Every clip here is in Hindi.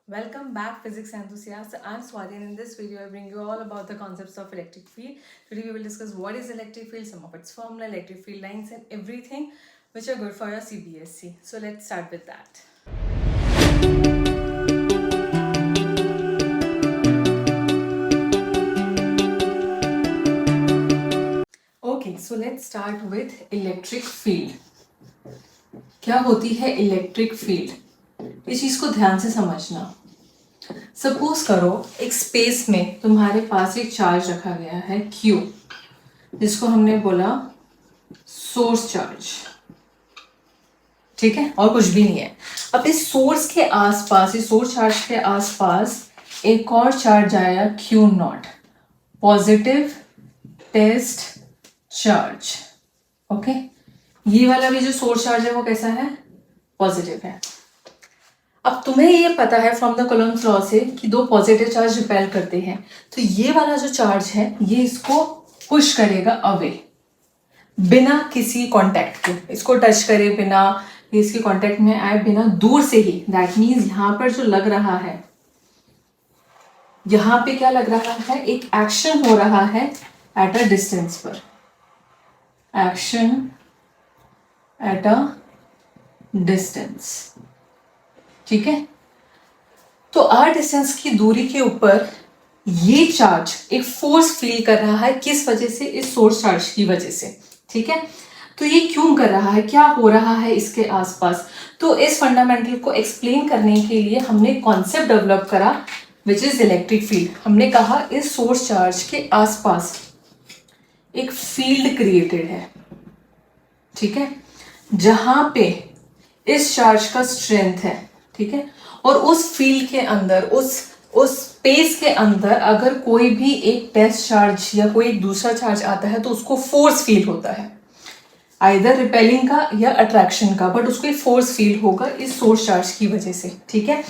Welcome back, physics enthusiasts. I'm Swati, and in this video, I bring you all about the concepts of electric field. Today, we will discuss what is electric field, some of its formula, electric field lines, and everything which are good for your CBSE. So let's start with that. Okay, so let's start with electric field. क्या होती है इलेक्ट्रिक फील्ड? इस चीज को ध्यान से समझना. सपोज करो एक स्पेस में तुम्हारे पास एक चार्ज रखा गया है Q, जिसको हमने बोला सोर्स चार्ज. ठीक है, और कुछ भी नहीं है. अब इस सोर्स के आसपास, इस सोर्स चार्ज के आसपास एक और चार्ज आया Q0, positive test charge. Okay, ये वाला भी जो सोर्स चार्ज है वो कैसा है? पॉजिटिव है. अब तुम्हें ये पता है फ्रॉम द कूलम्ब्स लॉ से कि दो पॉजिटिव चार्ज रिपेल करते हैं, तो ये वाला जो चार्ज है ये इसको पुश करेगा अवे, बिना किसी कांटेक्ट के. इसको टच करे बिना, ये इसके कांटेक्ट में आए बिना, दूर से ही. दैट मीन्स यहाँ पर जो लग रहा है, यहाँ पे क्या लग रहा है? एक एक्शन हो रहा है एट अ डिस्टेंस पर. Action at a distance. ठीक है, तो आर डिस्टेंस की दूरी के ऊपर ये चार्ज एक फोर्स फील कर रहा है. किस वजह से? इस सोर्स चार्ज की वजह से. ठीक है, तो ये क्यों कर रहा है, क्या हो रहा है इसके आसपास? तो इस फंडामेंटल को एक्सप्लेन करने के लिए हमने कॉन्सेप्ट डेवलप करा विच इज इलेक्ट्रिक फील्ड. हमने कहा इस सोर्स चार्ज के आसपास एक फील्ड क्रिएटेड है. ठीक है, जहां पे इस चार्ज का स्ट्रेंथ है. ठीक है, और उस फील्ड के अंदर, उस स्पेस के अंदर अगर कोई भी एक टेस्ट चार्ज या कोई एक दूसरा चार्ज आता है तो उसको फोर्स फील होता है, आइदर रिपेलिंग का या अट्रैक्शन का, बट उसको एक फोर्स फील होगा इस सोर्स चार्ज की वजह से. ठीक है,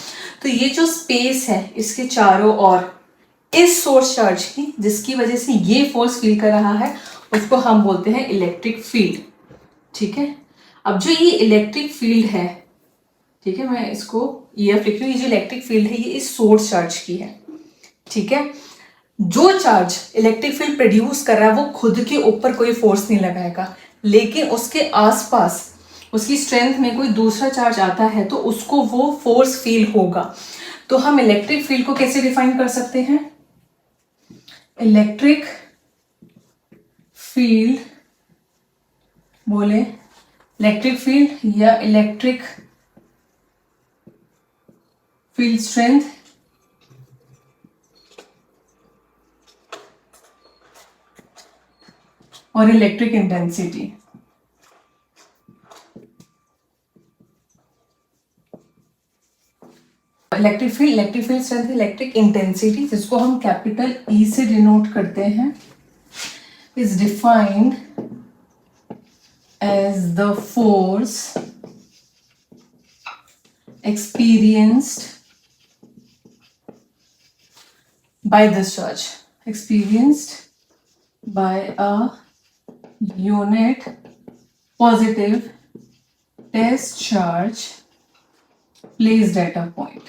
तो ये जो स्पेस है इसके चारों ओर इस सोर्स चार्ज की, जिसकी वजह से ये फोर्स फील कर रहा है, उसको हम बोलते हैं इलेक्ट्रिक फील्ड. ठीक है, अब जो ये इलेक्ट्रिक फील्ड है, ठीक है, मैं इसको EF लिख रही हूँ. ये जो इलेक्ट्रिक फील्ड है ये इस सोर्स चार्ज की है. ठीक है, जो चार्ज इलेक्ट्रिक फील्ड प्रोड्यूस कर रहा है वो खुद के ऊपर कोई फोर्स नहीं लगाएगा, लेकिन उसके आसपास उसकी स्ट्रेंथ में कोई दूसरा चार्ज आता है तो उसको वो फोर्स फील होगा. तो हम इलेक्ट्रिक फील्ड को कैसे डिफाइन कर सकते हैं? इलेक्ट्रिक फील्ड बोले, इलेक्ट्रिक फील्ड या इलेक्ट्रिक फील्ड स्ट्रेंथ और electric intensity. Electric field strength, electric intensity, जिसको हम कैपिटल E से डिनोट करते हैं, is defined as the force experienced by this charge, experienced by a unit positive test charge placed at a point,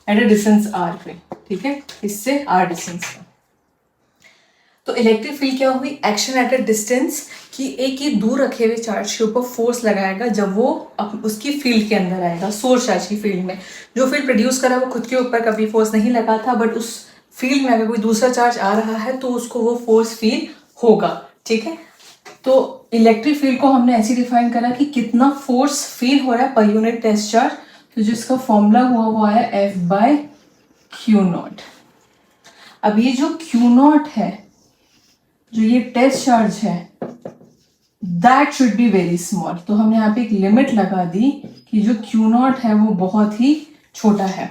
at a distance r पे. ठीक है, इससे r डिस्टेंस पे. तो इलेक्ट्रिक फील्ड क्या हुई? एक्शन एट अ डिस्टेंस, कि एक ये दूर रखे हुए चार्ज के ऊपर फोर्स लगाएगा जब वो उसकी फील्ड के अंदर आएगा, सोर्स चार्ज की फील्ड में. जो फील्ड प्रोड्यूस करा वो खुद के ऊपर कभी फोर्स नहीं लगाता, बट उस फील्ड में अगर कोई दूसरा चार्ज आ रहा है तो उसको वो फोर्स फील होगा. ठीक है, तो इलेक्ट्रिक फील्ड को हमने ऐसे डिफाइन करा कि कितना फोर्स फील हो रहा है पर यूनिट टेस्ट चार्ज. तो जिसका फॉर्मूला हुआ वो आया F/Q0. अब ये जो Q0 है, जो ये टेस्ट चार्ज है, that should be very small. तो हमने यहाँ पे एक लिमिट लगा दी कि जो Q0 है वो बहुत ही छोटा है.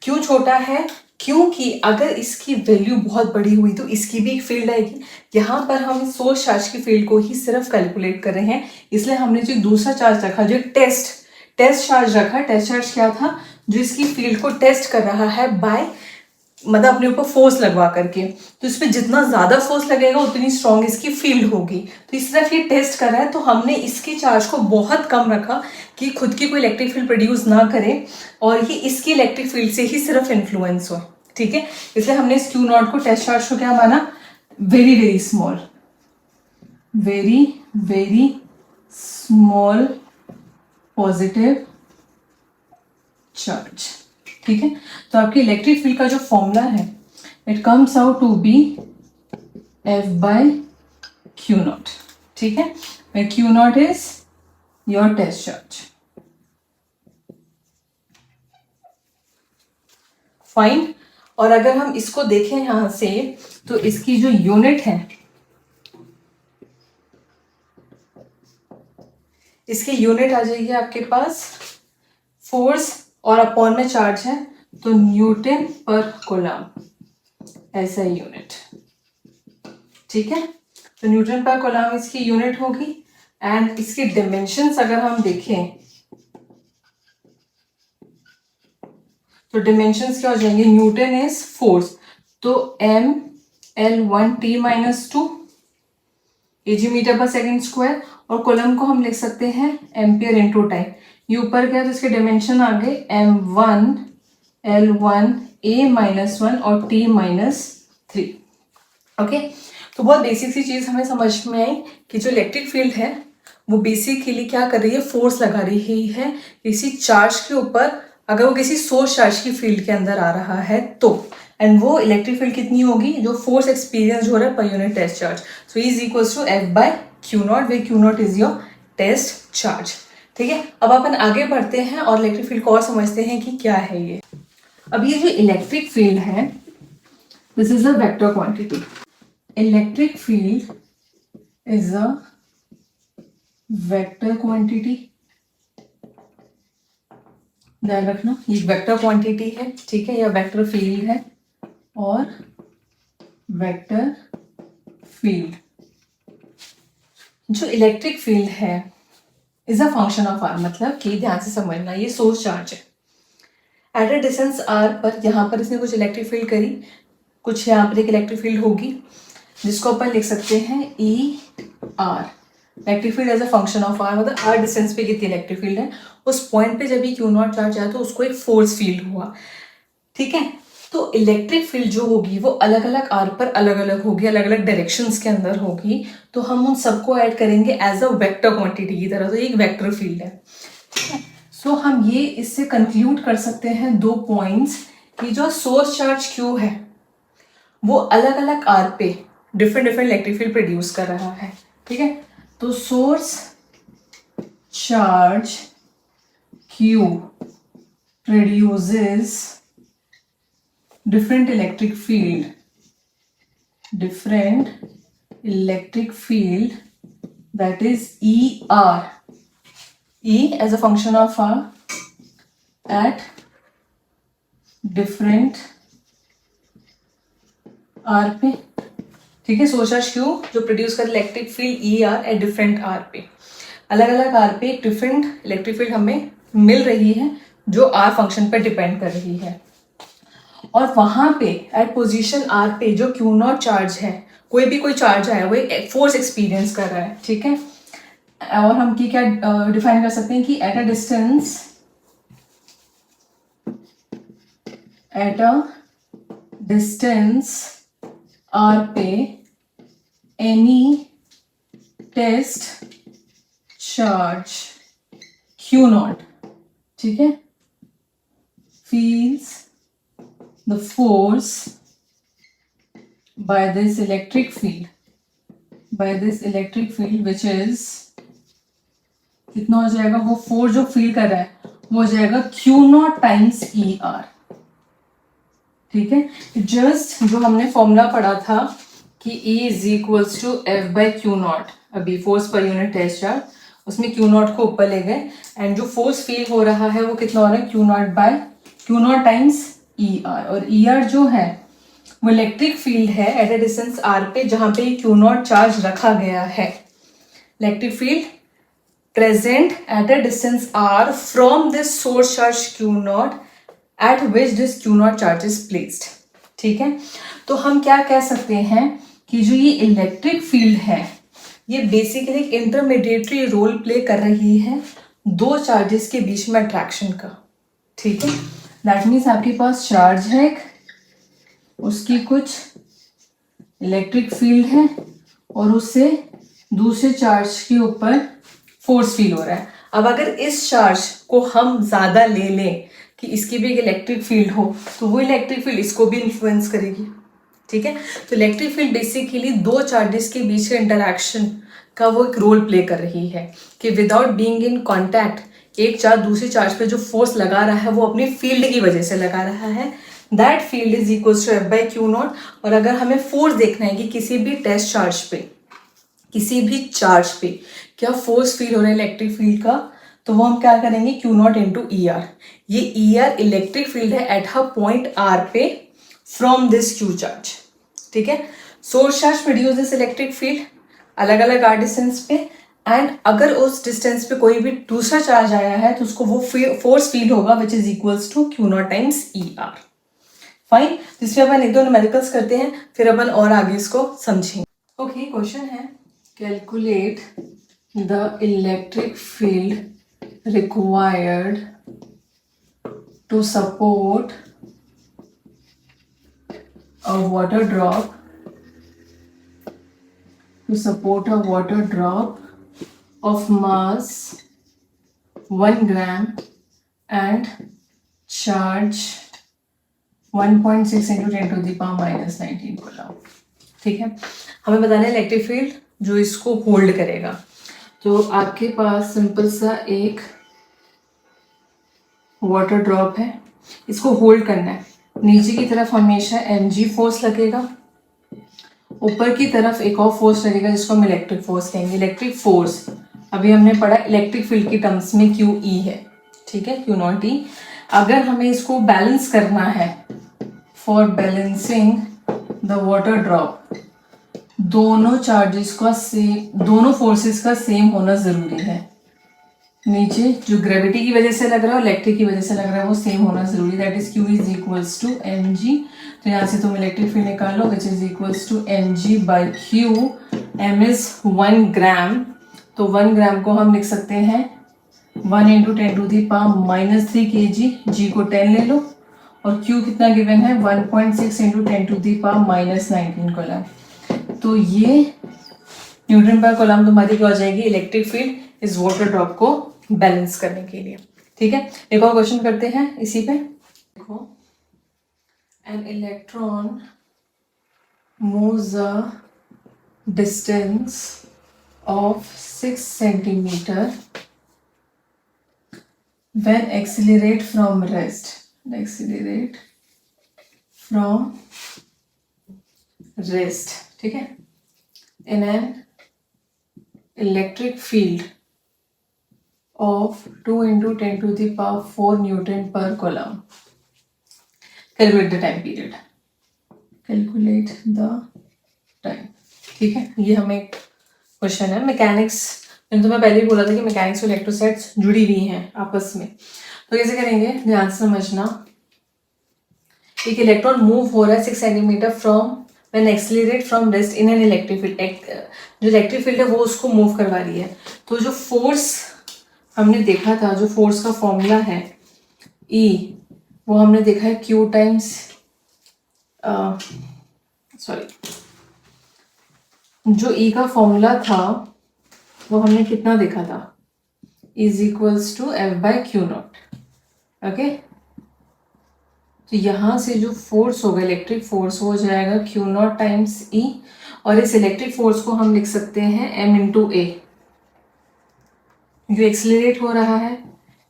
क्यों छोटा है? क्योंकि अगर इसकी वैल्यू बहुत बड़ी हुई तो इसकी भी एक फील्ड आएगी. यहाँ पर हम सोर्स चार्ज की फील्ड को ही सिर्फ कैलकुलेट कर रहे हैं, इसलिए हमने जो दूसरा चार्ज रखा, जो टेस्ट चार्ज रखा. टेस्ट चार्ज क्या था? जो इसकी फील्ड को टेस्ट कर रहा है बाय मतलब अपने ऊपर फोर्स लगवा करके, तो इस पर जितना ज्यादा फोर्स लगेगा उतनी स्ट्रॉन्ग इसकी फील्ड होगी। तो इस तरफ ये टेस्ट कर रहा है, तो हमने इसके चार्ज को बहुत कम रखा कि खुद की कोई इलेक्ट्रिक फील्ड प्रोड्यूस ना करे और ये इसकी इलेक्ट्रिक फील्ड से ही सिर्फ इन्फ्लुएंस हो। ठीक है, इसलिए हमने इस क्यू नॉट को टेस्ट चार्ज को क्या माना, very very small, very very small positive charge. ठीक है, तो आपकी इलेक्ट्रिक फील्ड का जो फॉर्मूला है it comes out to be F by Q not. ठीक है, where q naught is your test charge. Fine. और अगर हम इसको देखें यहां से, तो इसकी जो यूनिट है, इसकी यूनिट आ जाएगी आपके पास फोर्स और अपॉन में चार्ज है, तो न्यूटन पर कूलम ऐसा यूनिट। ठीक है, तो न्यूटन पर कूलम इसकी यूनिट होगी। एंड इसकी डिमेंशंस अगर हम देखें तो डिमेंशंस क्या हो जाएंगे, न्यूटन इज फोर्स, तो M L1T-2 AG metre per second square, और कूलम को हम लिख सकते हैं एम्पियर इनटू टाइम। ये ऊपर गया तो इसके डायमेंशन आ गए M1 L1 A-1 और T-3। ओके, तो बहुत बेसिक सी चीज हमें समझ में आई कि जो इलेक्ट्रिक फील्ड है वो बेसिकली क्या कर रही है, फोर्स लगा रही है किसी चार्ज के ऊपर, अगर वो किसी सोर्स चार्ज की फील्ड के अंदर आ रहा है तो, एंड वो इलेक्ट्रिक फील्ड कितनी होगी, जो फोर्स एक्सपीरियंस हो रहा है पर unit test charge. So is equals to F by Q naught, where q naught is your test charge. ठीक है, अब अपन आगे बढ़ते हैं और इलेक्ट्रिक फील्ड को और समझते हैं कि क्या है ये। अब ये जो इलेक्ट्रिक फील्ड है, this is a vector quantity. Electric field is a vector quantity, ध्यान रखना ये वेक्टर क्वांटिटी है। ठीक है, या वेक्टर फील्ड है, और वेक्टर फील्ड, जो इलेक्ट्रिक फील्ड है is a function of r, मतलब कि ध्यान से समझना ये सोर्स चार्ज है एट अ डिस्टेंस आर पर, यहाँ पर इसने कुछ इलेक्ट्रिक फील्ड करी, कुछ यहाँ पर एक इलेक्ट्रिक फील्ड होगी जिसको अपन लिख सकते हैं E r. Electric field as a function of r, मतलब आर डिस्टेंस पे कितनी इलेक्ट्रिक फील्ड है, उस पॉइंट पे जब ये क्यू नॉट चार्ज आया तो उसको एक फोर्स फील्ड हुआ। ठीक है, तो इलेक्ट्रिक फील्ड जो होगी वो अलग अलग आर पर अलग अलग होगी, अलग अलग डायरेक्शंस के अंदर होगी, तो हम उन सबको ऐड करेंगे एज अ वेक्टर क्वांटिटी की तरह, तो एक वेक्टर फील्ड है। ठीक है, सो हम ये इससे कंक्लूड कर सकते हैं दो पॉइंट्स, कि जो सोर्स चार्ज क्यू है वो अलग अलग आर पे different different electric field produce कर रहा है। ठीक है, तो source charge Q produces different electric field that is ER, E as a function of R at different R पे। ठीक है, सोर्स चार्ज क्यू जो प्रोड्यूस कर electric field ER at different R पे, अलग अलग R पे एक डिफरेंट इलेक्ट्रिक फील्ड हमें मिल रही है जो R फंक्शन पर डिपेंड कर रही है, और वहां पे एट पोजीशन आर पे जो क्यू नॉट चार्ज है, कोई चार्ज आया वो एक फोर्स एक्सपीरियंस कर रहा है। ठीक है, और हम की क्या डिफाइन कर सकते हैं कि एट अ डिस्टेंस आर पे any test charge Q not, ठीक है, feels the force by this electric field which is कितना हो जाएगा, वो फोर्स जो फील कर रहा है वो हो जाएगा Q not times E are. ठीक है, जस्ट जो हमने फॉर्मूला पढ़ा था कि E is equals to F by Q naught, अभी फोर्स पर यूनिट टेस्ट चार्ज, उसमें क्यू नॉट को ऊपर ले गए, एंड जो फोर्स फील हो रहा है वो कितना हो रहा है, Q not times E R, और ई आर जो है वो इलेक्ट्रिक फील्ड है एट अ डिस्टेंस आर पे जहां पे क्यू नॉट चार्ज रखा गया है। Electric field present at a distance R from this source charge Q not at which this Q not charge is placed. ठीक है, तो हम क्या कह सकते हैं कि जो ये इलेक्ट्रिक फील्ड है ये बेसिकली एक इंटरमीडिएटरी रोल प्ले कर रही है दो चार्जेस के बीच में अट्रैक्शन का। ठीक है, दैट मीन्स आपके पास चार्ज है एक, उसकी कुछ इलेक्ट्रिक फील्ड है और उससे दूसरे चार्ज के ऊपर फोर्स फील हो रहा है। अब अगर इस चार्ज को हम ज़्यादा ले लें कि इसकी भी एक इलेक्ट्रिक फील्ड हो तो वो इलेक्ट्रिक फील्ड इसको भी इन्फ्लुएंस करेगी। ठीक है, तो इलेक्ट्रिक फील्ड बेसिकली दो चार्जेस के बीच के इंटरैक्शन का वो एक रोल प्ले कर रही है कि विदाउट बीइंग इन कॉन्टैक्ट एक चार्ज दूसरे चार्ज पे जो फोर्स लगा रहा है वो अपनी फील्ड की वजह से लगा रहा है। That field is equals to F by Q not. और अगर हमें फोर्स देखना है कि किसी भी टेस्ट चार्ज पे, किसी भी चार्ज पे क्या फोर्स फील हो रहा है इलेक्ट्रिक फील्ड का, तो वो हम क्या करेंगे Q not into E R. ये ई आर इलेक्ट्रिक फील्ड है एट हर पॉइंट आर पे फ्रॉम दिस क्यू चार्ज। ठीक है, source charge produce this electric field अलग अलग आर डिस्टेंस पे, एंड अगर उस डिस्टेंस पे कोई भी दूसरा चार्ज आया है तो उसको वो फोर्स फील होगा which is equals to Q not times E R. Fine, जिसमें अपन एक दो न्यूमेरिकल्स करते हैं फिर अपन और आगे इसको समझेंगे। ओके, क्वेश्चन है calculate the electric field required to support a water drop of mass 1 gram and charge 1.6 into 10 to the power minus 19 coulomb. ठीक है, हमें बताना है इलेक्ट्रिक फील्ड जो इसको होल्ड करेगा। तो आपके पास सिंपल सा एक वाटर ड्रॉप है, इसको होल्ड करना है। नीचे की तरफ हमेशा mg फोर्स लगेगा, ऊपर की तरफ एक और फोर्स लगेगा जिसको हम इलेक्ट्रिक फोर्स कहेंगे। इलेक्ट्रिक फोर्स अभी हमने पढ़ा इलेक्ट्रिक फील्ड की टर्म्स में क्यू ई है। ठीक है, क्यू नॉट ई। अगर हमें इसको बैलेंस करना है, for balancing the water drop दोनों चार्जेस का दोनों फोर्सेस का सेम होना जरूरी है। नीचे जो ग्रेविटी की वजह से लग रहा है और इलेक्ट्रिक की वजह से लग रहा है वो सेम होना जरूरी, that is q is equals to m g. तो यहाँ से तुम इलेक्ट्रिक फील्ड निकाल लो which is equals to m g by q. M is 1 gram, तो 1 ग्राम को हम लिख सकते हैं 1 into 10 to the power minus 3 k जी, जी को 10 ले लो, और क्यू कितना गिवन है 1.6 into 10 to the power minus 19 coulomb. तो ये न्यूटन पर कूलम तुम्हारी क्या हो जाएगी, इलेक्ट्रिक फील्ड इस वाटर ड्रॉप को बैलेंस करने के लिए। ठीक है, एक और क्वेश्चन करते हैं इसी पे। देखो, an electron moves a distance of 6 centimetre when accelerate from rest, ठीक है, in an electric field of 2 into 10 to the power 4 Newton per coulomb. Calculate the time period. ठीक है, ये हमें क्वेश्चन है मैकेनिक्स। मैंने तुम्हें पहले ही बोला था कि मैकेनिक्स और इलेक्ट्रोस्टैट्स जुड़ी हुई हैं आपस में। तो कैसे करेंगे, ध्यान से समझना। एक इलेक्ट्रॉन मूव हो रहा है 6 centimetre from when accelerate from rest in an electric field. जो इलेक्ट्रिक फील्ड है वो उसको मूव करवा रही है। तो जो फोर्स हमने देखा था, जो फोर्स का फॉर्मूला है E, वो हमने देखा है Q टाइम्स जो E का फॉर्मूला था वो हमने कितना देखा था, is equals to F by Q not. Okay, तो यहाँ से जो फोर्स होगा इलेक्ट्रिक फोर्स हो जाएगा क्यू नॉट टाइम्स ई, और इस इलेक्ट्रिक फोर्स को हम लिख सकते हैं एम इंटू ए, जो एक्सेलरेट हो रहा है,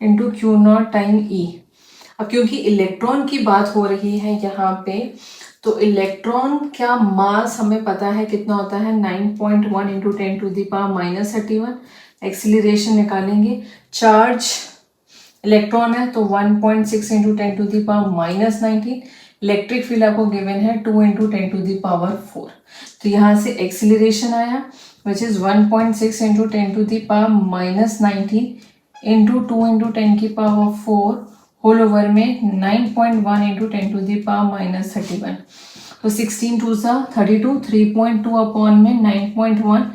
इंटू क्यू नॉट टाइम ई। अब क्योंकि इलेक्ट्रॉन की बात हो रही है यहाँ पे, तो इलेक्ट्रॉन का मास हमें पता है कितना होता है 9.1 into 10 to the power minus 31। Acceleration निकालेंगे, चार्ज इलेक्ट्रॉन है तो 1.6 into 10 to the power minus 19। Electric field आपको गिवन है 2 इंटू 10 टू दी पावर 4। तो यहाँ से एक्सीलरेशन आया which is 1.6 into 10 to the power minus 19 into 2 into 10 की पावर 4 होल ओवर में 9.1 into 10 to the power minus 31, तो 16 टू सा 32, 3.2 अपॉन में 9.1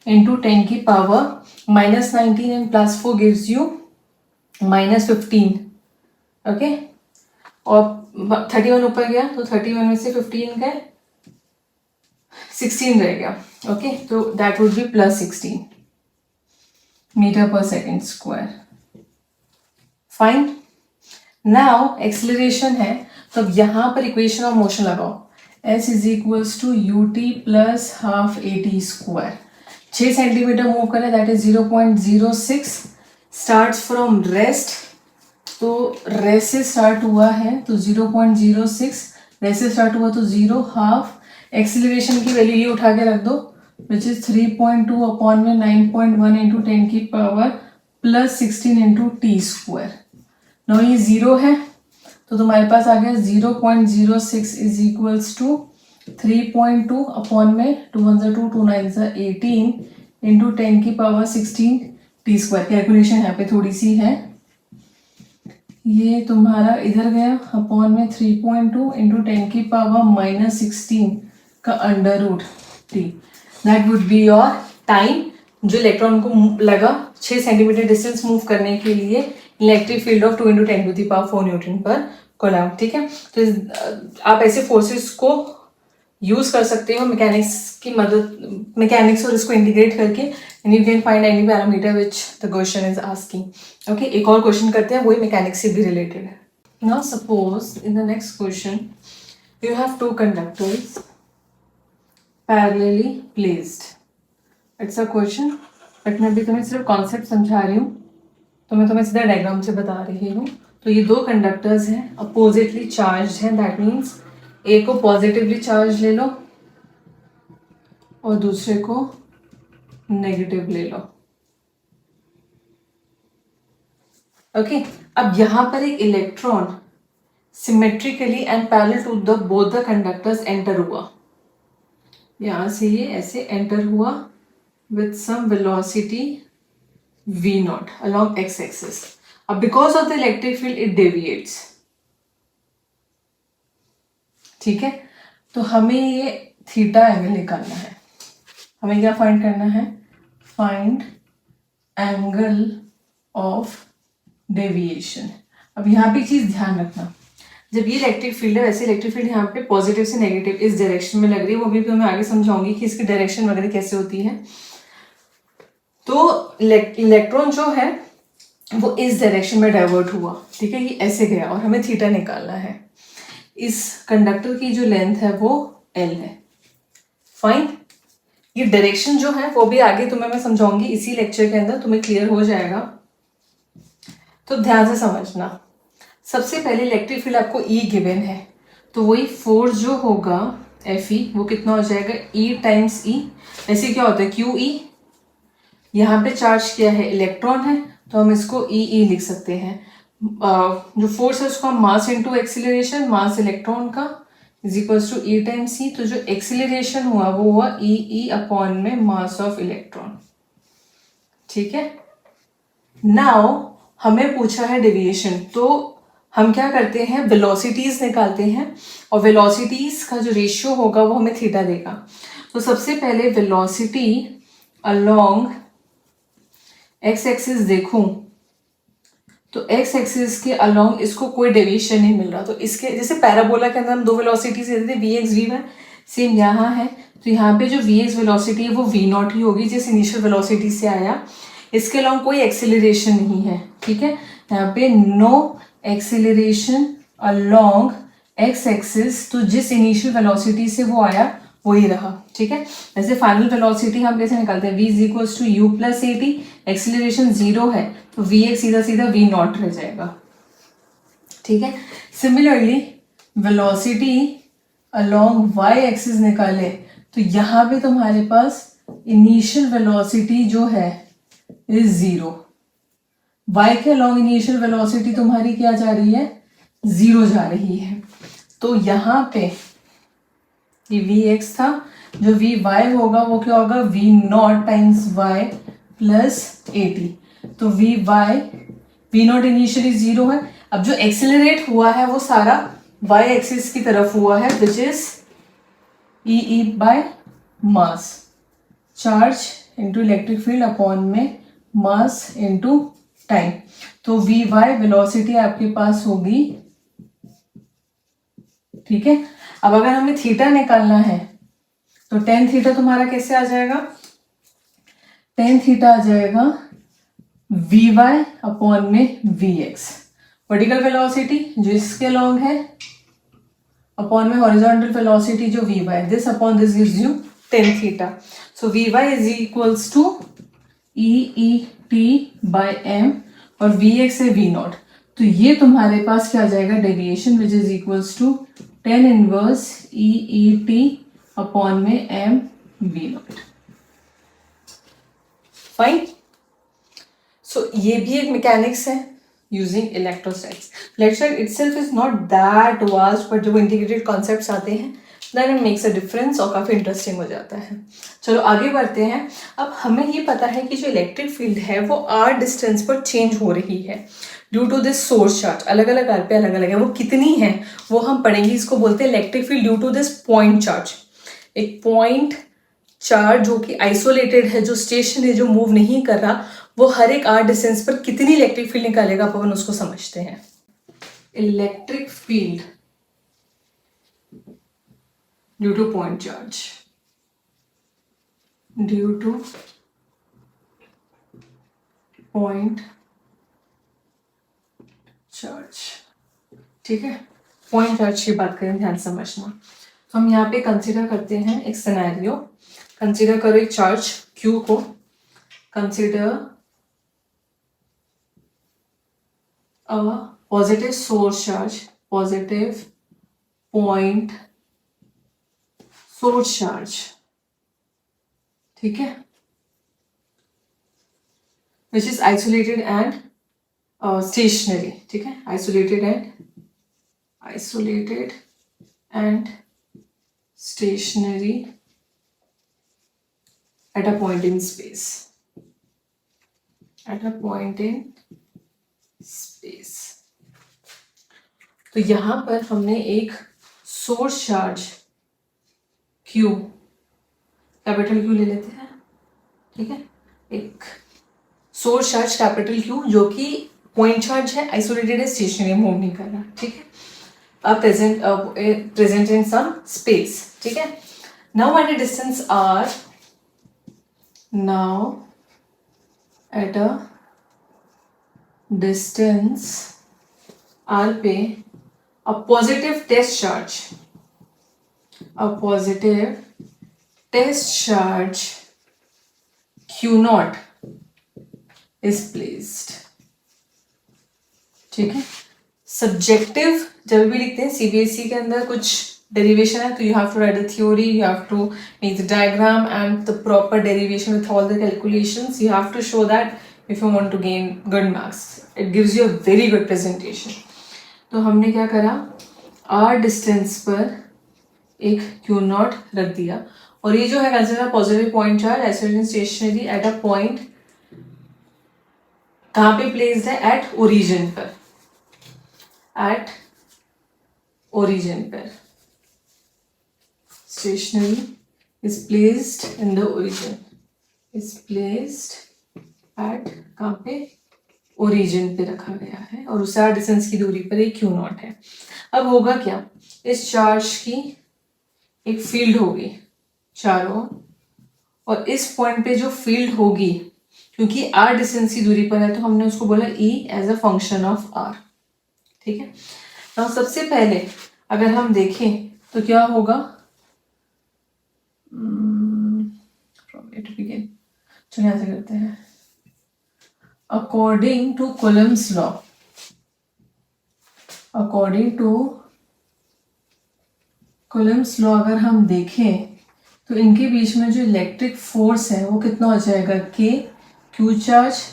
इंटू 10 की power minus 19 and plus 4 gives you minus 15, okay. और 31 ऊपर गया तो 31 में से 15 गए, 16 रह गया, ओके। तो that would be plus 16 metre per second square. Fine. Now acceleration है, तो अब यहां पर इक्वेशन ऑफ मोशन लगाओ, s is equals to u t plus half a t square. 6 centimetre move करें, that is 0.06, start from rest, तो रेस्ट से स्टार्ट हुआ है तो 0.06, रेस्ट से स्टार्ट हुआ तो 0, हाफ एक्सेलरेशन की वैल्यू ये उठा के रख दो, विच इज 3.2 अपॉन में 9.1 इंटू 10 की power plus 16 into T square. No ये 0 है तो तुम्हारे पास आ गया 0.06 इज इक्वल्स टू 3.2 अपॉन में 2 1 2 2 9 18 इंटू 10 की पावर 16 टी स्क्वायर। कैलकुलेशन यहाँ पे थोड़ी सी है, ये तुम्हारा इधर गया अपॉन में 3.2 इंटू 10 की पावर माइनस 16 का under root T, that would be your time जो इलेक्ट्रॉन को लगा 6 सेंटीमीटर डिस्टेंस मूव करने के लिए electric field of 2 into 10 to the power 4 newton per coulomb, ठीक है। तो आप ऐसे फोर्सेस को यूज कर सकते हो मैकेनिक्स की मदद, मैकेनिक्स और इसको इंटीग्रेट करके, and you can find any parameter which the question is asking, okay. एक और क्वेश्चन करते हैं, वही मैकेनिक्स से भी रिलेटेड है। Now suppose in the next question you have 2 conductors parallelly placed. It's a question, but मैं अभी तुम्हें सिर्फ कॉन्सेप्ट समझा रही हूँ, तो मैं तुम्हें सीधा डायग्राम से बता रही हूँ। तो ये 2 कंडक्टर्स हैं, अपोजिटली चार्ज हैं, दैट मीन्स एक को पॉजिटिवली चार्ज ले लो और दूसरे को नेगेटिव ले लो, ओके। अब यहां पर एक electron symmetrically and parallel to the both the conductors enter हुआ, यहां से ये ऐसे एंटर हुआ with some velocity v not along x axis. अब because of the electric field it deviates, ठीक है। तो हमें ये थीटा एंगल निकालना है, हमें क्या फाइंड करना है, फाइंड एंगल ऑफ डेविएशन। अब यहाँ पे चीज ध्यान रखना, जब ये इलेक्ट्रिक फील्ड है, वैसे इलेक्ट्रिक फील्ड यहाँ पे पॉजिटिव से नेगेटिव इस डायरेक्शन में लग रही है, वो भी तो मैं आगे समझाऊंगी कि इसकी डायरेक्शन वगैरह कैसे होती है। तो इलेक्ट्रॉन जो है वो इस डायरेक्शन में डाइवर्ट हुआ, ठीक है, ये ऐसे गया और हमें थीटा निकालना है। इस कंडक्टर की जो लेंथ है वो L है, फाइन। ये डायरेक्शन जो है वो भी आगे तुम्हें मैं समझाऊंगी इसी लेक्चर के अंदर, तुम्हें क्लियर हो जाएगा, तो ध्यान से समझना। सबसे पहले इलेक्ट्रिक फील्ड आपको E गिवन है, तो वही फोर्स जो होगा Fe वो कितना हो जाएगा, E टाइम्स E। ऐसे क्या होता है QE, यहाँ पे चार्ज किया है इलेक्ट्रॉन है, तो हम इसको E लिख सकते हैं। जो फोर्स है उसको हम mass into acceleration, mass electron का is equals to E times C, तो जो एक्सीलरेशन हुआ वो हुआ E अपॉन में मास ऑफ इलेक्ट्रॉन, ठीक है। नाउ हमें पूछा है डेविएशन, तो हम क्या करते हैं, वेलोसिटीज निकालते हैं, और वेलोसिटीज का जो रेशियो होगा वो हमें थीटा देगा। तो सबसे पहले वेलोसिटी अलोंग एक्स एक्सिस देखूं, तो एक्स एक्सिस के अलोंग इसको कोई डेविएशन नहीं मिल रहा, तो इसके जैसे पैराबोला के अंदर हम 2 वेलोसिटीज देते थे, V X V Y, same यहाँ है। तो यहाँ पे जो वी एक्स वेलोसिटी है वो वी नॉट ही होगी जिस इनिशियल वेलोसिटी से आया, इसके अलोंग कोई एक्सेलरेशन नहीं है, ठीक है। यहाँ पे no acceleration along X axis, तो जिस इनिशियल वेलोसिटी से वो आया वही रहा, ठीक है। वैसे फाइनल वेलोसिटी हम कैसे निकालते हैं, v is equals to U plus A T, acceleration 0 है तो वी एक्स सीधा सीधा वी नॉट रह जाएगा, ठीक है। Similarly velocity along y axis निकाले, तो यहाँ पे तुम्हारे पास इनिशियल वेलोसिटी जो है इज 0, y के अलोंग इनिशियल वेलोसिटी तुम्हारी क्या जा रही है, 0 जा रही है। तो यहाँ पे ये Vx था, जो Vy होगा वो क्या होगा, V not times y plus A T. तो Vy, V नॉट इनिशियली 0 है, अब जो एक्सिलरेट हुआ है वो सारा वाई एक्सिस की तरफ हुआ है, which is E by mass, charge into electric field upon में मास इंटू टाइम। तो वी वाई वेलोसिटी आपके पास होगी, ठीक है। अब अगर हमें थीटा निकालना है तो टेन थीटा तुम्हारा कैसे आ जाएगा, टेन थीटा आ जाएगा वी वाई अपॉन में वी एक्स, वर्टिकल वेलोसिटी जो इसके लॉन्ग है अपॉन में हॉरिजॉन्टल वेलोसिटी जो V Y, this upon this gives you tan theta. So V Y is equals to E T by M और वी एक्स है वी नॉट। तो ये तुम्हारे पास क्या आ जाएगा, deviation which is equals to tan inverse E T upon में M V not. Fine. So ये भी एक मैकेनिक्स है using electrostatics. Electrostatics itself is not that vast, but जब इंटीग्रेटेड कॉन्सेप्ट्स आते हैं then it makes a difference और काफ़ी इंटरेस्टिंग हो जाता है। चलो आगे बढ़ते हैं। अब हमें ये पता है कि जो इलेक्ट्रिक फील्ड है वो आर डिस्टेंस पर चेंज हो रही है due to this source charge. अलग अलग आर पे अलग अलग है, वो कितनी है वो हम पढ़ेंगे। इसको बोलते हैं electric field due to this point charge. एक पॉइंट चार्ज जो कि आइसोलेटेड है, जो स्टेशन है, जो मूव नहीं कर रहा, वो हर एक आर डिस्टेंस पर कितनी इलेक्ट्रिक फील्ड निकालेगा अपन उसको समझते हैं। Electric field due two point charge, due two point charge, ठीक है। पॉइंट चार्ज की बात करें, ध्यान समझना। तो हम यहाँ पे कंसीडर करते हैं एक सिनेरियो। कंसीडर करो एक चार्ज Q को, consider a positive source charge, positive point source charge, ठीक है, which is isolated and stationary, ठीक है, isolated and stationary at a point in space, at a point in space। तो यहां पर हमने एक source charge Q, capital Q ले लेते हैं, ठीक है, एक सोर्स चार्ज कैपिटल Q जो कि पॉइंट चार्ज है, आइसोलेटेड है, स्टेशनरी, मूव नहीं कर रहा, ठीक है, present in some space, ठीक है। Now at a distance r, now at a distance r पे a positive test charge, a positive test charge Q naught is placed, ठीक है। सब्जेक्टिव जब भी लिखते हैं सीबीएसई के अंदर कुछ डेरिवेशन है तो you have to write the theory, you have to make the diagram and the proper derivation with all the calculations. You have to show that if you want to gain good marks, it gives you a very good presentation. तो हमने क्या करा, आर डिस्टेंस पर एक क्यू नॉट रख दिया और ये जो है consider positive point charge isolated stationary at a point, कहाँ पे प्लेस्ड है, एट ओरिजिन पर, at origin पर, stationary is placed in the origin, is placed at कहाँ पे, origin पे रखा गया है और उस डिस्टेंस की दूरी पर एक Q नॉट है। अब होगा क्या, इस चार्ज की एक फील्ड होगी चारों और इस पॉइंट पे जो फील्ड होगी, क्योंकि r डिस्टेंस की दूरी पर है तो हमने उसको बोला E as a function of r, ठीक है। तो सबसे पहले अगर हम देखें तो क्या होगा, चलिए ऐसे करते हैं, according to Coulomb's law, according to Coulomb's law अगर हम देखें तो इनके बीच में जो इलेक्ट्रिक फोर्स है वो कितना हो जाएगा, K Q charge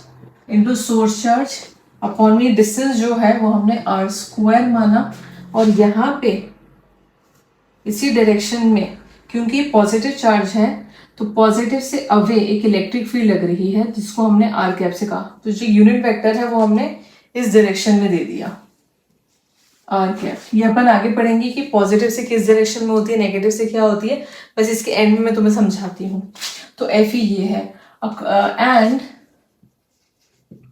into source charge upon में डिस्टेंस जो है वो हमने r स्क्वायर माना और यहाँ पे इसी डायरेक्शन में क्योंकि पॉजिटिव चार्ज है तो पॉजिटिव से अवे एक इलेक्ट्रिक फील्ड लग रही है जिसको हमने r कैप से कहा, तो जो यूनिट वेक्टर है वो हमने इस डायरेक्शन में दे दिया, आर कैप। ये अपन आगे पढ़ेंगे कि पॉजिटिव से किस डायरेक्शन में होती है, नेगेटिव से क्या होती है, बस इसके एंड में मैं तुम्हें समझाती हूँ। तो एफ ई ये है। एंड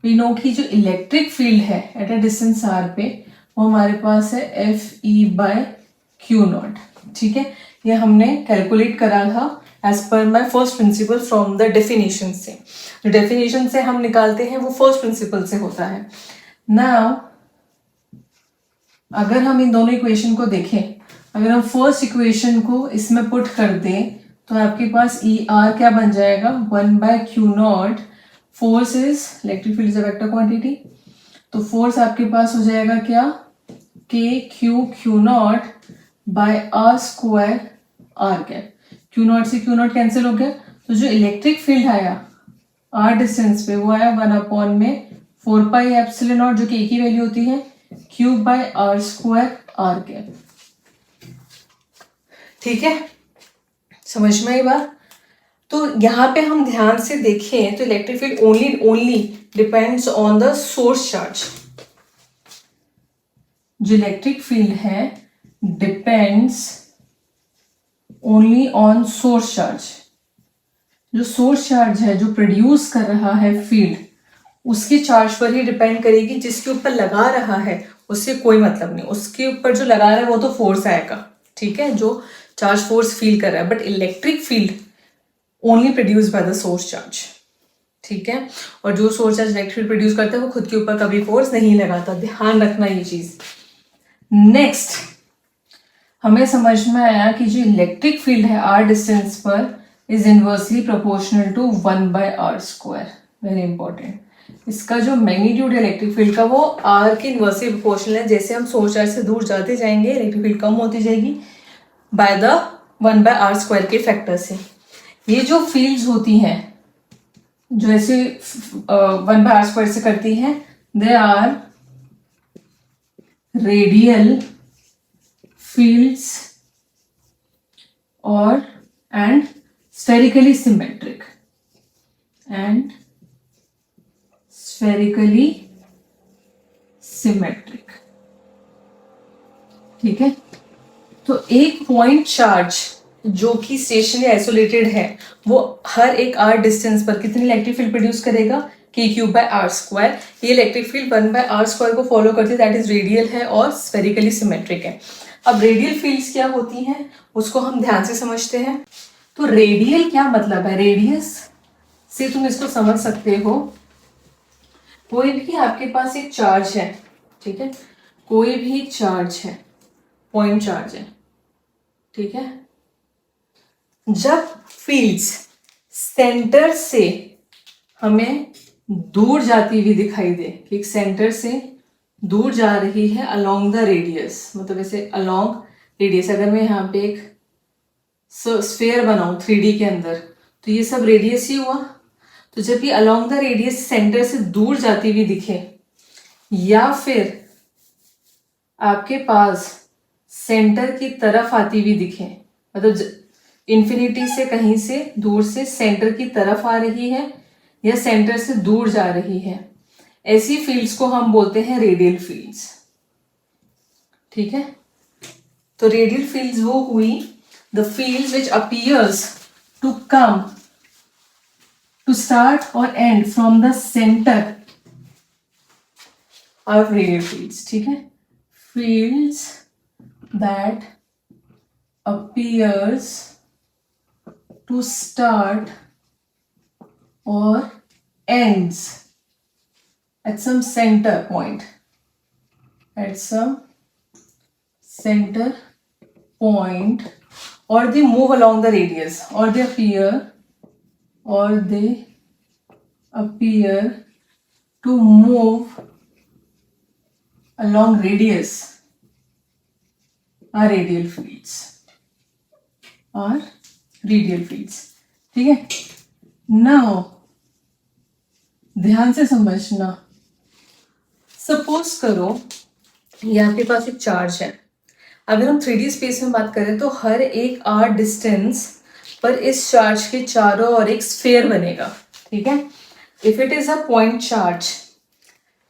वी नो की जो इलेक्ट्रिक फील्ड है एट अ डिस्टेंस आर पे, वो हमारे पास है F E by Q not. ठीक है, ये हमने कैलकुलेट करा था as per my first principle from the definition से। जो डेफिनेशन से हम निकालते हैं वो फर्स्ट प्रिंसिपल से होता है। नाउ अगर हम इन दोनों इक्वेशन को देखें, अगर हम फर्स्ट इक्वेशन को इसमें पुट कर दें तो आपके पास ई आर क्या बन जाएगा, 1/q0। Force is electric field is a vector quantity, तो फोर्स आपके पास हो जाएगा क्या, k by R square R cap. Q0 से Q0 कैंसिल हो गया, तो जो इलेक्ट्रिक फील्ड आया आर डिस्टेंस पे वो आया 1 में 4πε0, जो कि एक ही वैल्यू होती है, cube by R square R cap. ठीक है, समझ में आई बात। तो यहाँ पे हम ध्यान से देखें तो electric field only depends on the source charge. जो इलेक्ट्रिक फील्ड है depends only on source charge. जो सोर्स चार्ज है, जो प्रोड्यूस कर रहा है फील्ड, उसके चार्ज पर ही डिपेंड करेगी। जिसके ऊपर लगा रहा है उससे कोई मतलब नहीं, उसके ऊपर जो लगा रहा है वो तो फोर्स आएगा। ठीक है, जो चार्ज फोर्स फील कर रहा है, but electric field only produce by the source charge. ठीक है, और जो source charge electric field produce करता है वो खुद के ऊपर कभी फोर्स नहीं लगाता, ध्यान रखना ये चीज। नेक्स्ट हमें समझ में आया कि जो इलेक्ट्रिक फील्ड है आर डिस्टेंस पर is inversely proportional to 1/r²। Very important. इसका जो मैग्नीट्यूड है इलेक्ट्रिक फील्ड का वो आर के इनवर्सली प्रोपोर्शनल है। जैसे हम सोर्स चार्ज से दूर जाते जाएंगे इलेक्ट्रिक फील्ड कम होती जाएगी बाय द 1/r² के फैक्टर से। ये जो फील्ड्स होती हैं जो ऐसे 1/r² से करती हैं, दे आर रेडियल फील्ड्स और and spherically symmetric and spherically symmetric। ठीक है, तो एक पॉइंट चार्ज जो कि स्टेशनरी आइसोलेटेड है वो हर एक आर डिस्टेंस पर कितनी इलेक्ट्रिक फील्ड प्रोड्यूस करेगा, k³ r²। ये इलेक्ट्रिक फील्ड 1/r² को फॉलो करती है, दैट इज रेडियल है और स्फेरिकली सिमेट्रिक है। अब रेडियल फील्ड्स क्या होती हैं उसको हम ध्यान से समझते हैं। तो रेडियल क्या मतलब है, रेडियस से तुम इसको समझ सकते हो, कोई भी आपके पास एक चार्ज है, ठीक है, कोई भी चार्ज है, पॉइंट चार्ज है, ठीक है, जब फील्ड्स सेंटर से हमें दूर जाती हुई दिखाई दे कि एक सेंटर से दूर जा रही है अलोंग द रेडियस, मतलब ऐसे अलोंग रेडियस, अगर मैं यहाँ पे एक स्फेयर बनाऊं 3D के अंदर तो ये सब रेडियस ही हुआ। तो जब ये अलोंग द रेडियस सेंटर से दूर जाती हुई दिखे या फिर आपके पास सेंटर की तरफ आती हुई दिखे, मतलब इन्फिनिटी से कहीं से दूर से सेंटर की तरफ आ रही है या सेंटर से दूर जा रही है, ऐसी फील्ड्स को हम बोलते हैं रेडियल फील्ड्स। ठीक है, तो रेडियल फील्ड्स वो हुई the fields which appears to come to start or end from the center of radial fields। ठीक है, fields that appears to start or ends at some center point, at some center point, or they move along the radius, or they appear to move along radius are radial fields, are radial fields। ठीक है, now ध्यान से समझना। सपोज करो ये आपके पास एक चार्ज है, अगर हम 3D स्पेस में बात करें तो हर एक आर डिस्टेंस पर इस चार्ज के चारों ओर एक स्फीयर बनेगा। ठीक है, if it is a point charge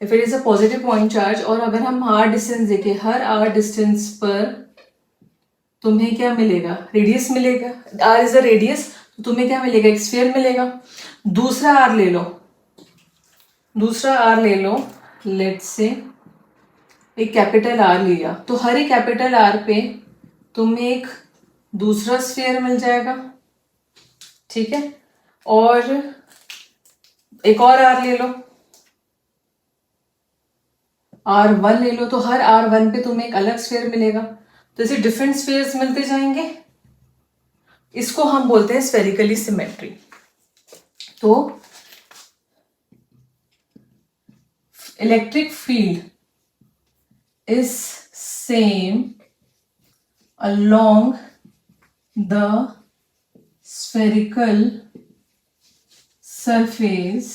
if it is a positive point charge, और अगर हम आर डिस्टेंस देखें, हर आर डिस्टेंस पर तुम्हें क्या मिलेगा, रेडियस मिलेगा, आर इज द रेडियस, तो तुम्हें क्या मिलेगा, एक स्फीयर मिलेगा। दूसरा आर ले लो, दूसरा आर ले लो, लेट्स से एक कैपिटल आर लिया, तो हर एक कैपिटल आर पे तुम्हें एक दूसरा स्फीयर मिल जाएगा, ठीक है। और एक और आर ले लो, R1 ले लो, तो हर R1 पे तुम्हें एक अलग स्फीयर मिलेगा। तो ऐसे डिफरेंट स्फीयर्स मिलते जाएंगे, इसको हम बोलते हैं स्फेरिकली सिमेट्री। तो electric field is same along the spherical surface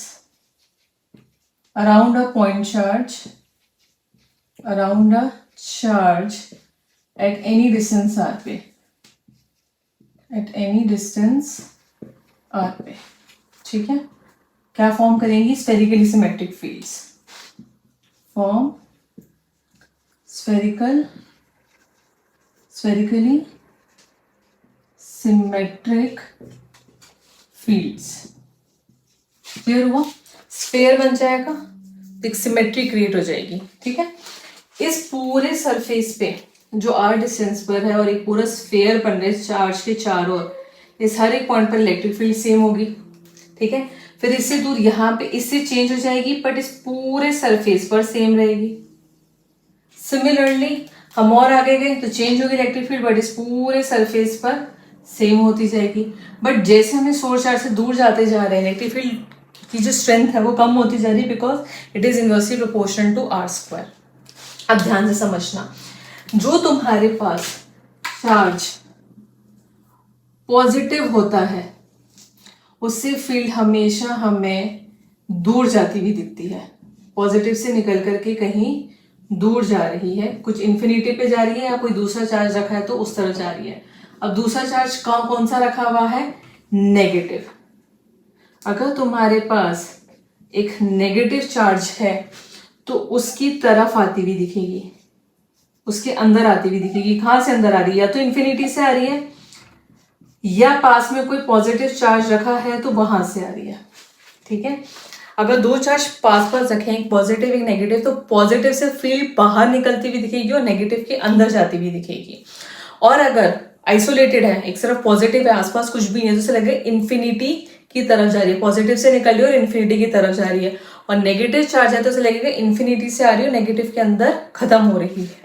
around a point charge, around a charge at any distance r पे, at any distance r पे, ठीक है। क्या फॉर्म करेंगी, spherically symmetric fields, form spherically symmetric fields. Clear हुआ, स्फेयर बन जाएगा, एक सिमेट्री क्रिएट हो जाएगी, ठीक है। इस पूरे सरफेस पे जो आर डिस्टेंस पर है और एक पूरा स्फेयर बन रहा है चार्ज के चारों ओर, इस हर एक पॉइंट पर इलेक्ट्रिक फील्ड सेम होगी, ठीक है। फिर इससे दूर यहाँ पे इससे चेंज हो जाएगी, बट इस पूरे सरफेस पर सेम रहेगी। सिमिलरली हम और आगे गए तो चेंज होगी इलेक्ट्रिक फील्ड, बट इस पूरे सरफेस पर सेम होती जाएगी। बट जैसे हमें सोर्स चार्ज से दूर जाते जा रहे हैं, इलेक्ट्रिक फील्ड की जो स्ट्रेंथ है वो कम होती जा रही है, because it is inversely proportional to R square. अब ध्यान से समझना, जो तुम्हारे पास चार्ज पॉजिटिव होता है उससे फील्ड हमेशा हमें दूर जाती हुई दिखती है, पॉजिटिव से निकल करके कहीं दूर जा रही है, कुछ इन्फिनिटी पे जा रही है, या कोई दूसरा चार्ज रखा है तो उस तरफ जा रही है। अब दूसरा चार्ज कौन सा रखा हुआ है, नेगेटिव। अगर तुम्हारे पास एक नेगेटिव चार्ज है तो उसकी तरफ आती हुई दिखेगी, उसके अंदर आती हुई दिखेगी। कहां से अंदर आ रही है, या तो इन्फिनिटी से आ रही है, या पास में कोई पॉजिटिव चार्ज रखा है तो वहां से आ रही है, ठीक है। अगर दो चार्ज पास पास रखे, एक पॉजिटिव एक नेगेटिव, तो पॉजिटिव से फील्ड बाहर निकलती हुई दिखेगी और नेगेटिव के अंदर जाती हुई दिखेगी। और अगर आइसोलेटेड है, एक तरफ पॉजिटिव है, आसपास कुछ भी नहीं है, तो लगे इन्फिनिटी की तरफ जा रही है, पॉजिटिव से निकल रही है और इन्फिनिटी की तरफ जा रही है। और नेगेटिव चार्ज है तो उसे लगेगा इन्फिनिटी से आ रही है, नेगेटिव के अंदर खत्म हो रही है।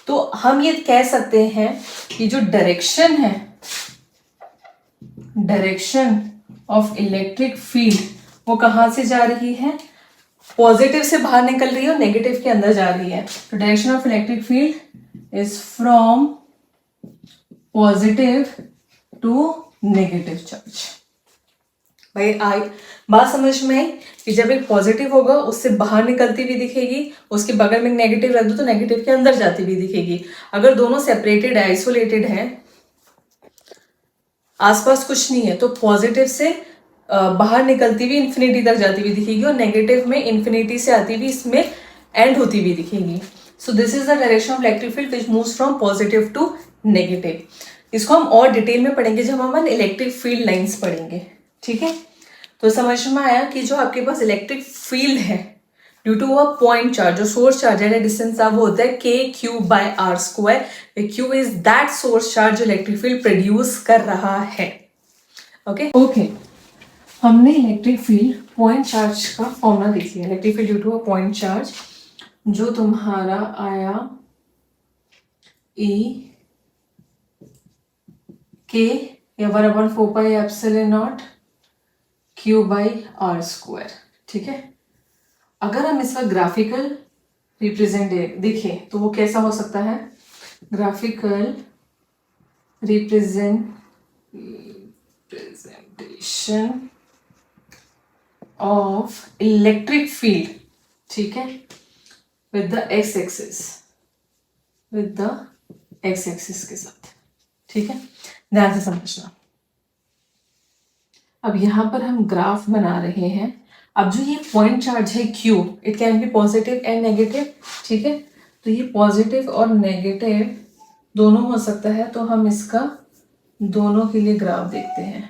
तो हम ये कह सकते हैं कि जो डायरेक्शन है, डायरेक्शन ऑफ इलेक्ट्रिक फील्ड वो कहां से जा रही है, पॉजिटिव से बाहर निकल रही है और नेगेटिव के अंदर जा रही है। तो direction of electric field is from positive to negative charge. भाई आई बात समझ में आई कि जब एक पॉजिटिव होगा उससे बाहर निकलती हुई दिखेगी, उसके बगल में नेगेटिव रख दो तो नेगेटिव के अंदर जाती हुई दिखेगी। अगर दोनों सेपरेटेड है, आइसोलेटेड है, आसपास कुछ नहीं है, तो पॉजिटिव से बाहर निकलती हुई इन्फिनिटी तक जाती हुई दिखेगी और नेगेटिव में इन्फिनिटी से आती हुई इसमें एंड होती हुई दिखेगी। So this is the direction of electric field which moves from positive to negative. इसको हम और डिटेल में पढ़ेंगे जब हम इलेक्ट्रिक फील्ड लाइंस पढ़ेंगे, ठीक है। तो समझ में आया कि जो आपके पास इलेक्ट्रिक फील्ड है due to a point charge, जो सोर्स चार्ज है डिस्टेंस अब वो होता है k⁴/r²। q is that source charge जो इलेक्ट्रिक फील्ड प्रोड्यूस कर रहा है। ओके, हमने इलेक्ट्रिक फील्ड पॉइंट चार्ज का फॉर्मूला देख लिया। Electric field due to a point charge जो तुम्हारा आया E k या 1/4πε0 q/r², ठीक है। अगर हम इसका ग्राफिकल रिप्रेजेंट देखें तो वो कैसा हो सकता है, graphical representation of electric field, ठीक है, with the x axis, with the x axis के साथ, ठीक है। ध्यान से समझना। अब यहां पर हम ग्राफ बना रहे हैं अब जो ये पॉइंट चार्ज है Q, it can be positive and negative, ठीक है। तो ये पॉजिटिव और नेगेटिव दोनों हो सकता है, तो हम इसका दोनों के लिए ग्राफ देखते हैं।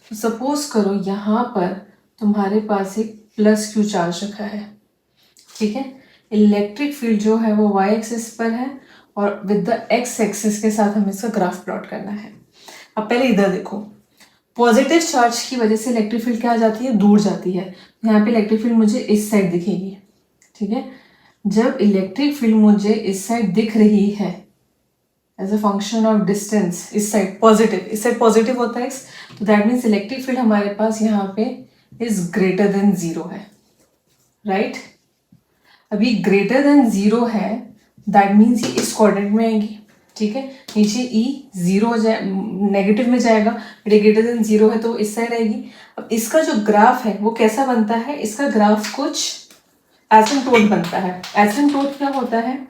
तो सपोज करो यहाँ पर तुम्हारे पास एक प्लस Q चार्ज रखा है, ठीक है। इलेक्ट्रिक फील्ड जो है वो y एक्सिस पर है और विद द x एक्सिस के साथ हमें इसका ग्राफ प्लॉट करना है। अब पहले इधर देखो, पॉजिटिव चार्ज की वजह से इलेक्ट्रिक फील्ड क्या जाती है, दूर जाती है। यहाँ पे इलेक्ट्रिक फील्ड मुझे इस साइड दिखेगी, ठीक है। जब इलेक्ट्रिक फील्ड मुझे इस साइड दिख रही है as a function of distance, इस साइड पॉजिटिव, इस साइड पॉजिटिव होता है x, तो दैट मीन्स इलेक्ट्रिक फील्ड हमारे पास यहाँ पे इज ग्रेटर देन 0 है, राइट। अभी ग्रेटर देन 0 है, दैट मीन्स ये इस कोऑर्डिनेट में आएगी, ठीक है। नीचे E 0 हो जाए, नेगेटिव में जाएगा, ग्रेटर देन 0 है तो इस साइड आएगी। अब इसका जो ग्राफ है वो कैसा बनता है, इसका ग्राफ कुछ एसिम्प्टोट बनता है। एसिम्प्टोट क्या होता है,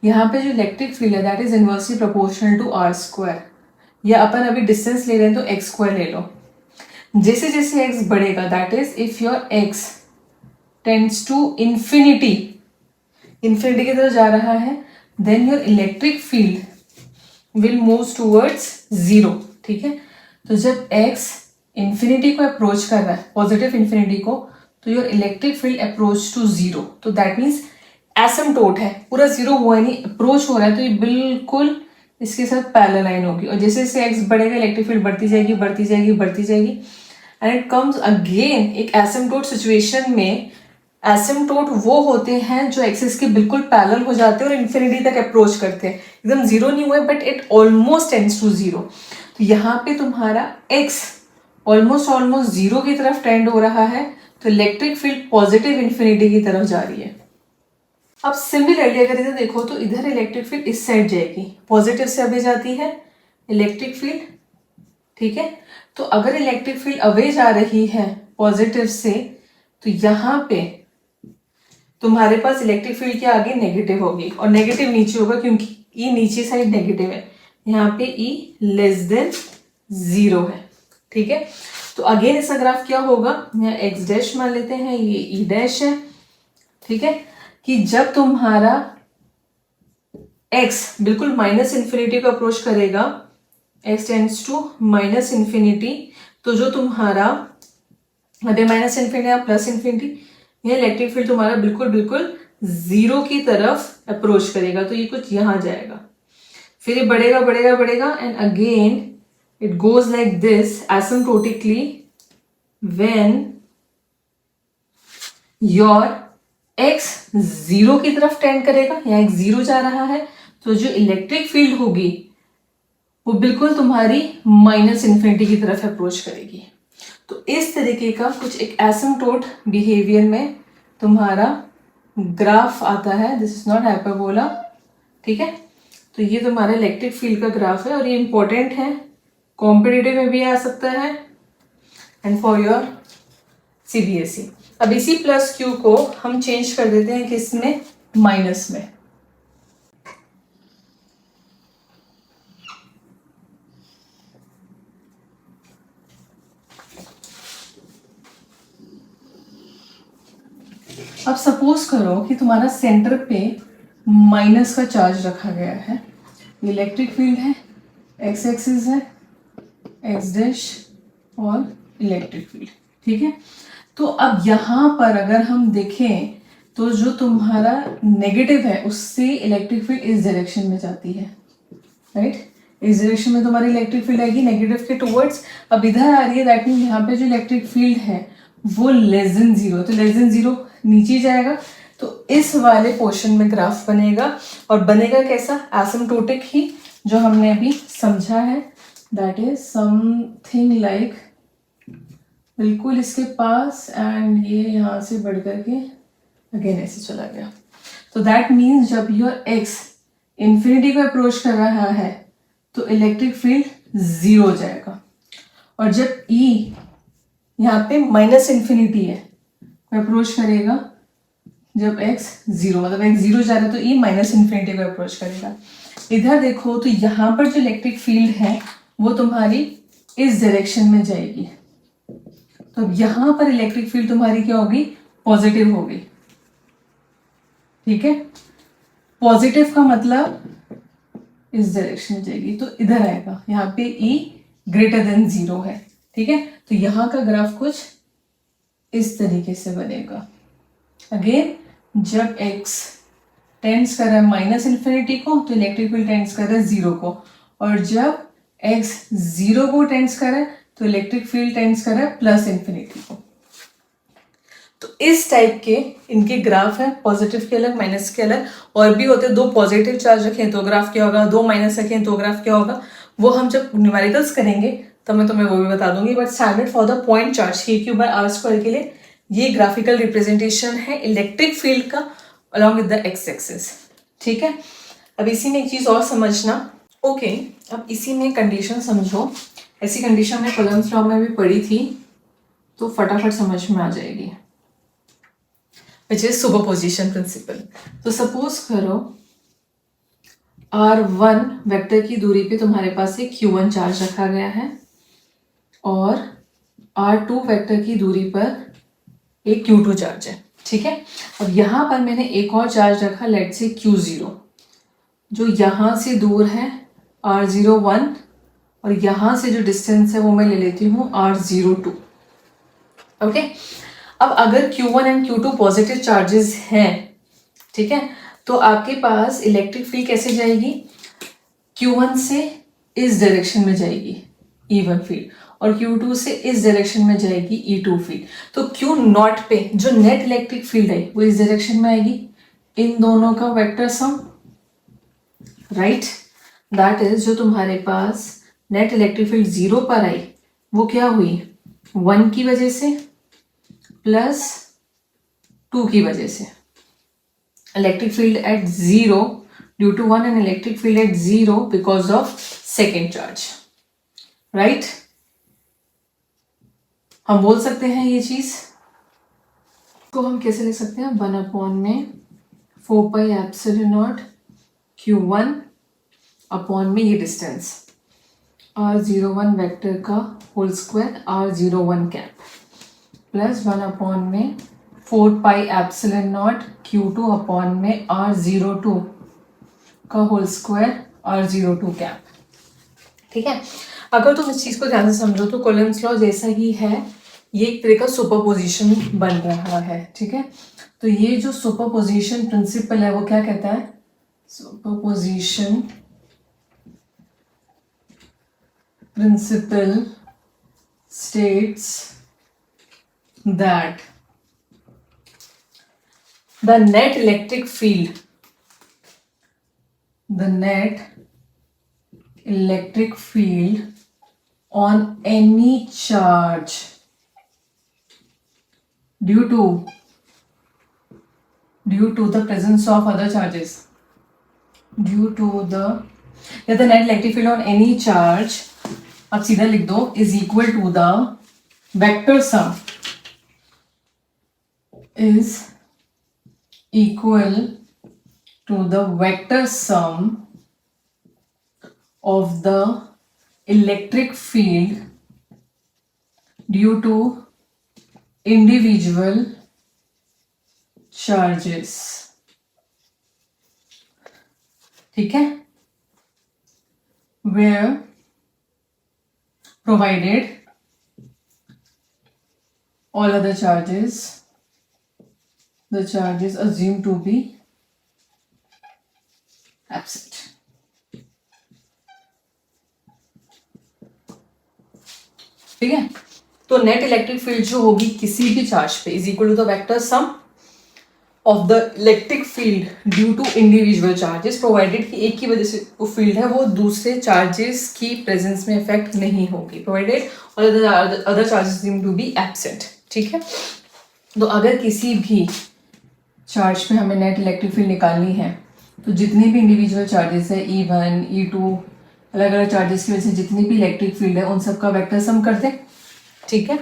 यहाँ पे जो इलेक्ट्रिक फील्ड है that is inversely proportional to r square, या अपन अभी डिस्टेंस ले रहे हैं तो x स्क्वायर ले लो। जैसे जैसे x बढ़ेगा, that is if your x tends to infinity, infinity की तरफ जा रहा है, then your electric field will move towards 0, ठीक है। तो जब x इंफिनिटी को अप्रोच कर रहा है, पॉजिटिव इंफिनिटी को, तो your electric field approach to 0, तो दैट मीन्स एसिम्प्टोट है, पूरा 0 हुआ नहीं, अप्रोच हो रहा है, तो ये बिल्कुल इसके साथ पैरेलल लाइन होगी। और जैसे जैसे x बढ़ेगा इलेक्ट्रिक फील्ड बढ़ती जाएगी, बढ़ती जाएगी, बढ़ती जाएगी, एंड इट कम्स अगेन एक एसिम्प्टोट सिचुएशन में। एसिम्प्टोट वो होते हैं जो एक्सिस के बिल्कुल पैरेलल हो जाते हैं और इन्फिनिटी तक अप्रोच करते हैं, एकदम 0 नहीं हुए but it almost tends to 0। तो यहाँ पे तुम्हारा x ऑलमोस्ट 0 की तरफ टेंड हो रहा है, तो इलेक्ट्रिक फील्ड पॉजिटिव इन्फिनिटी की तरफ जा रही है। अब सिमिलरली अगर इधर देखो तो इधर इलेक्ट्रिक फील्ड इस साइड जाएगी, पॉजिटिव से अवे जाती है इलेक्ट्रिक फील्ड, ठीक है। तो अगर इलेक्ट्रिक फील्ड अवे जा रही है पॉजिटिव से, तो यहाँ पे तुम्हारे पास इलेक्ट्रिक फील्ड के आगे नेगेटिव होगी, और नेगेटिव नीचे होगा क्योंकि E नीचे साइड नेगेटिव है, यहाँ पे E लेस देन 0 है, ठीक है। तो अगेन इसका ग्राफ क्या होगा, यहाँ x डैश मान लेते हैं, ये E डैश है, ठीक है। कि जब तुम्हारा x बिल्कुल माइनस इन्फिनिटी को अप्रोच करेगा, x tends to minus infinity, तो जो तुम्हारा अभी माइनस इन्फिनिटी या प्लस इन्फिनिटी, ये इलेक्ट्रिक फील्ड तुम्हारा बिल्कुल बिल्कुल 0 की तरफ अप्रोच करेगा, तो ये कुछ यहां जाएगा, फिर ये बढ़ेगा बढ़ेगा बढ़ेगा, and again it goes like this एसिम्प्टोटिकली when your x 0 की तरफ टेंड करेगा, यहाँ x 0 जा रहा है, तो जो इलेक्ट्रिक फील्ड होगी वो बिल्कुल तुम्हारी माइनस इन्फिनिटी की तरफ अप्रोच करेगी। तो इस तरीके का कुछ एक एसिम्प्टोट बिहेवियर में तुम्हारा ग्राफ आता है, दिस इज नॉट हाइपरबोला, ठीक है। तो ये तुम्हारा इलेक्ट्रिक फील्ड का ग्राफ है और ये इंपॉर्टेंट है, कॉम्पिटिटिव में भी आ सकता है एंड फॉर योर CBSE। अब इसी प्लस Q को हम चेंज कर देते हैं किसमें, माइनस में। अब सपोज करो कि तुम्हारा सेंटर पे माइनस का चार्ज रखा गया है, इलेक्ट्रिक फील्ड है, x एक्सिस है, x डैश और इलेक्ट्रिक फील्ड, ठीक है। तो अब यहाँ पर अगर हम देखें तो जो तुम्हारा नेगेटिव है उससे इलेक्ट्रिक फील्ड इस डायरेक्शन में जाती है, राइट। इस डायरेक्शन में तुम्हारी इलेक्ट्रिक फील्ड आएगी नेगेटिव के टुवर्ड्स। अब इधर आ रही है, दैट मीन यहाँ पे जो इलेक्ट्रिक फील्ड है वो लेस देन 0, तो लेस देन 0 नीचे जाएगा, तो इस वाले पोर्शन में ग्राफ बनेगा, और बनेगा कैसा, एसिम्प्टोटिक ही, जो हमने अभी समझा है, दैट इज समथिंग लाइक बिल्कुल इसके पास, एंड ये यहाँ से बढ़ करके अगेन ऐसे चला गया। तो दैट मीन्स जब योर x इंफिनिटी को अप्रोच कर रहा है तो इलेक्ट्रिक फील्ड 0 हो जाएगा, और जब E यहाँ पे माइनस इन्फिनिटी है अप्रोच करेगा, जब x 0 मतलब x 0 जा रहा है तो E माइनस इन्फिनिटी को अप्रोच करेगा। इधर देखो तो यहाँ पर जो इलेक्ट्रिक फील्ड है वो तुम्हारी इस डायरेक्शन में जाएगी, तो अब यहां पर इलेक्ट्रिक फील्ड तुम्हारी क्या होगी, पॉजिटिव होगी, ठीक है। पॉजिटिव का मतलब इस डायरेक्शन में जाएगी तो इधर आएगा, यहाँ पे E ग्रेटर देन 0 है, ठीक है। तो यहाँ का ग्राफ कुछ इस तरीके से बनेगा। अगेन जब x टेंड्स कर रहा है माइनस इन्फिनिटी को तो इलेक्ट्रिक फील्ड टेंड्स कर रहा है 0 को, और जब x 0 को टेंड्स कर रहा है तो इलेक्ट्रिक फील्ड टेंड्स कर रहा है प्लस इन्फिनिटी को। तो इस टाइप के इनके ग्राफ है, पॉजिटिव के अलग माइनस के अलग, और भी होते हैं। दो पॉजिटिव चार्ज रखें तो ग्राफ क्या होगा, दो माइनस रखें तो ग्राफ क्या होगा, वो हम जब न्यूमेरिकल्स करेंगे तो मैं तुम्हें वो भी बता दूंगी। But standard for the point charge k3/r² के लिए ये ग्राफिकल रिप्रेजेंटेशन है इलेक्ट्रिक फील्ड का along with the x axis, ठीक है। अब इसी में एक चीज और समझना, ओके अब इसी में कंडीशन समझो। ऐसी कंडीशन में कूलम्ब्स लॉ में भी पढ़ी थी तो फटाफट समझ में आ जाएगी, विच इज सुपरपोजिशन प्रिंसिपल। तो सपोज करो r1 वेक्टर की दूरी पे तुम्हारे पास एक q1 चार्ज रखा गया है और r2 वेक्टर की दूरी पर एक q2 चार्ज है, ठीक है। अब यहां पर मैंने एक और चार्ज रखा, लेट से q0, जो यहां से दूर है r01, और यहां से जो डिस्टेंस है वो मैं ले लेती हूँ r02, ओके। अब अगर Q1 and Q2 positive charges हैं, ठीक है, तो आपके पास इलेक्ट्रिक फील्ड कैसे जाएगी, Q1 से इस डायरेक्शन में जाएगी E1 फील्ड, और Q2 से इस डायरेक्शन में जाएगी E2 फील्ड। तो Q0 पे जो नेट इलेक्ट्रिक फील्ड है वो इस डायरेक्शन में आएगी, इन दोनों का vector sum, right. That is जो तुम्हारे पास नेट इलेक्ट्रिक फील्ड 0 पर आई वो क्या हुई, 1 की वजह से प्लस 2 की वजह से। Electric field at 0 due to 1 and electric field at 0 because of second charge, right. हम बोल सकते हैं ये चीज को हम कैसे लिख सकते हैं, 1 में 4πε0 Q1 अपॉन में ये डिस्टेंस r01 वेक्टर का whole square r01 cap plus 1 में 4πε0 Q2 अपॉन में r02 का होल स्क्वायर r02 कैप, ठीक है। अगर तुम इस चीज को ध्यान से समझो तो कूलम्ब्स लॉ जैसा ही है, ये एक तरह का सुपरपोजिशन बन रहा है, ठीक है। तो ये जो सुपरपोजिशन प्रिंसिपल है वो क्या कहता है, superposition principle states that the net electric field on any charge due to the presence of other charges, the net electric field on any charge, अब सीधा लिख दो, is equal to the vector sum, is equal to the vector sum of the electric field due to individual charges, ठीक है, where provided all other charges, the charges assumed to be absent, ठीक है। तो नेट इलेक्ट्रिक फील्ड जो होगी किसी भी चार्ज पे is equal to the vector sum of the electric field due to individual charges, provided कि एक की वजह से वो फील्ड है वो दूसरे चार्जेस की प्रेजेंस में इफेक्ट नहीं होगी, प्रोवाइडेड और other charges assumed to be absent, ठीक है। तो अगर किसी भी चार्ज में हमें नेट इलेक्ट्रिक फील्ड निकालनी है तो जितने भी इंडिविजुअल चार्जेस है E1 E2 अलग अलग चार्जेस की वजह से जितनी भी इलेक्ट्रिक फील्ड है उन सब का वेक्टर सम कर दें, ठीक है।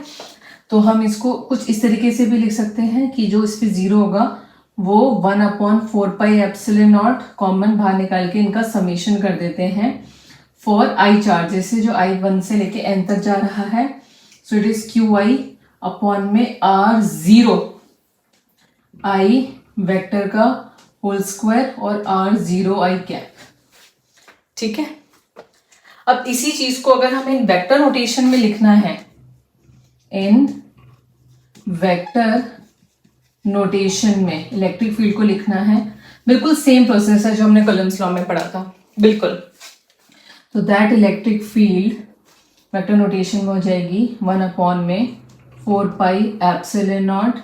तो हम इसको कुछ इस तरीके से भी लिख सकते हैं कि जो इस पे 0 होगा वो 1/4πε0 कॉमन बाहर निकाल के इनका समेशन कर देते हैं फॉर i चार्जेस से जो i1 से लेके n तक जा रहा है, so it is QI upon में आर जीरो आई वेक्टर का होल स्क्वायर और आर जीरो आई कैप। ठीक है, अब इसी चीज को अगर हमें वेक्टर नोटेशन में लिखना है, इन वेक्टर नोटेशन में इलेक्ट्रिक फील्ड को लिखना है, बिल्कुल सेम प्रोसेस है जो हमने कॉलम्स लॉ में पढ़ा था, बिल्कुल। तो that electric field vector notation में हो जाएगी 1 अपॉन में 4 pi epsilon not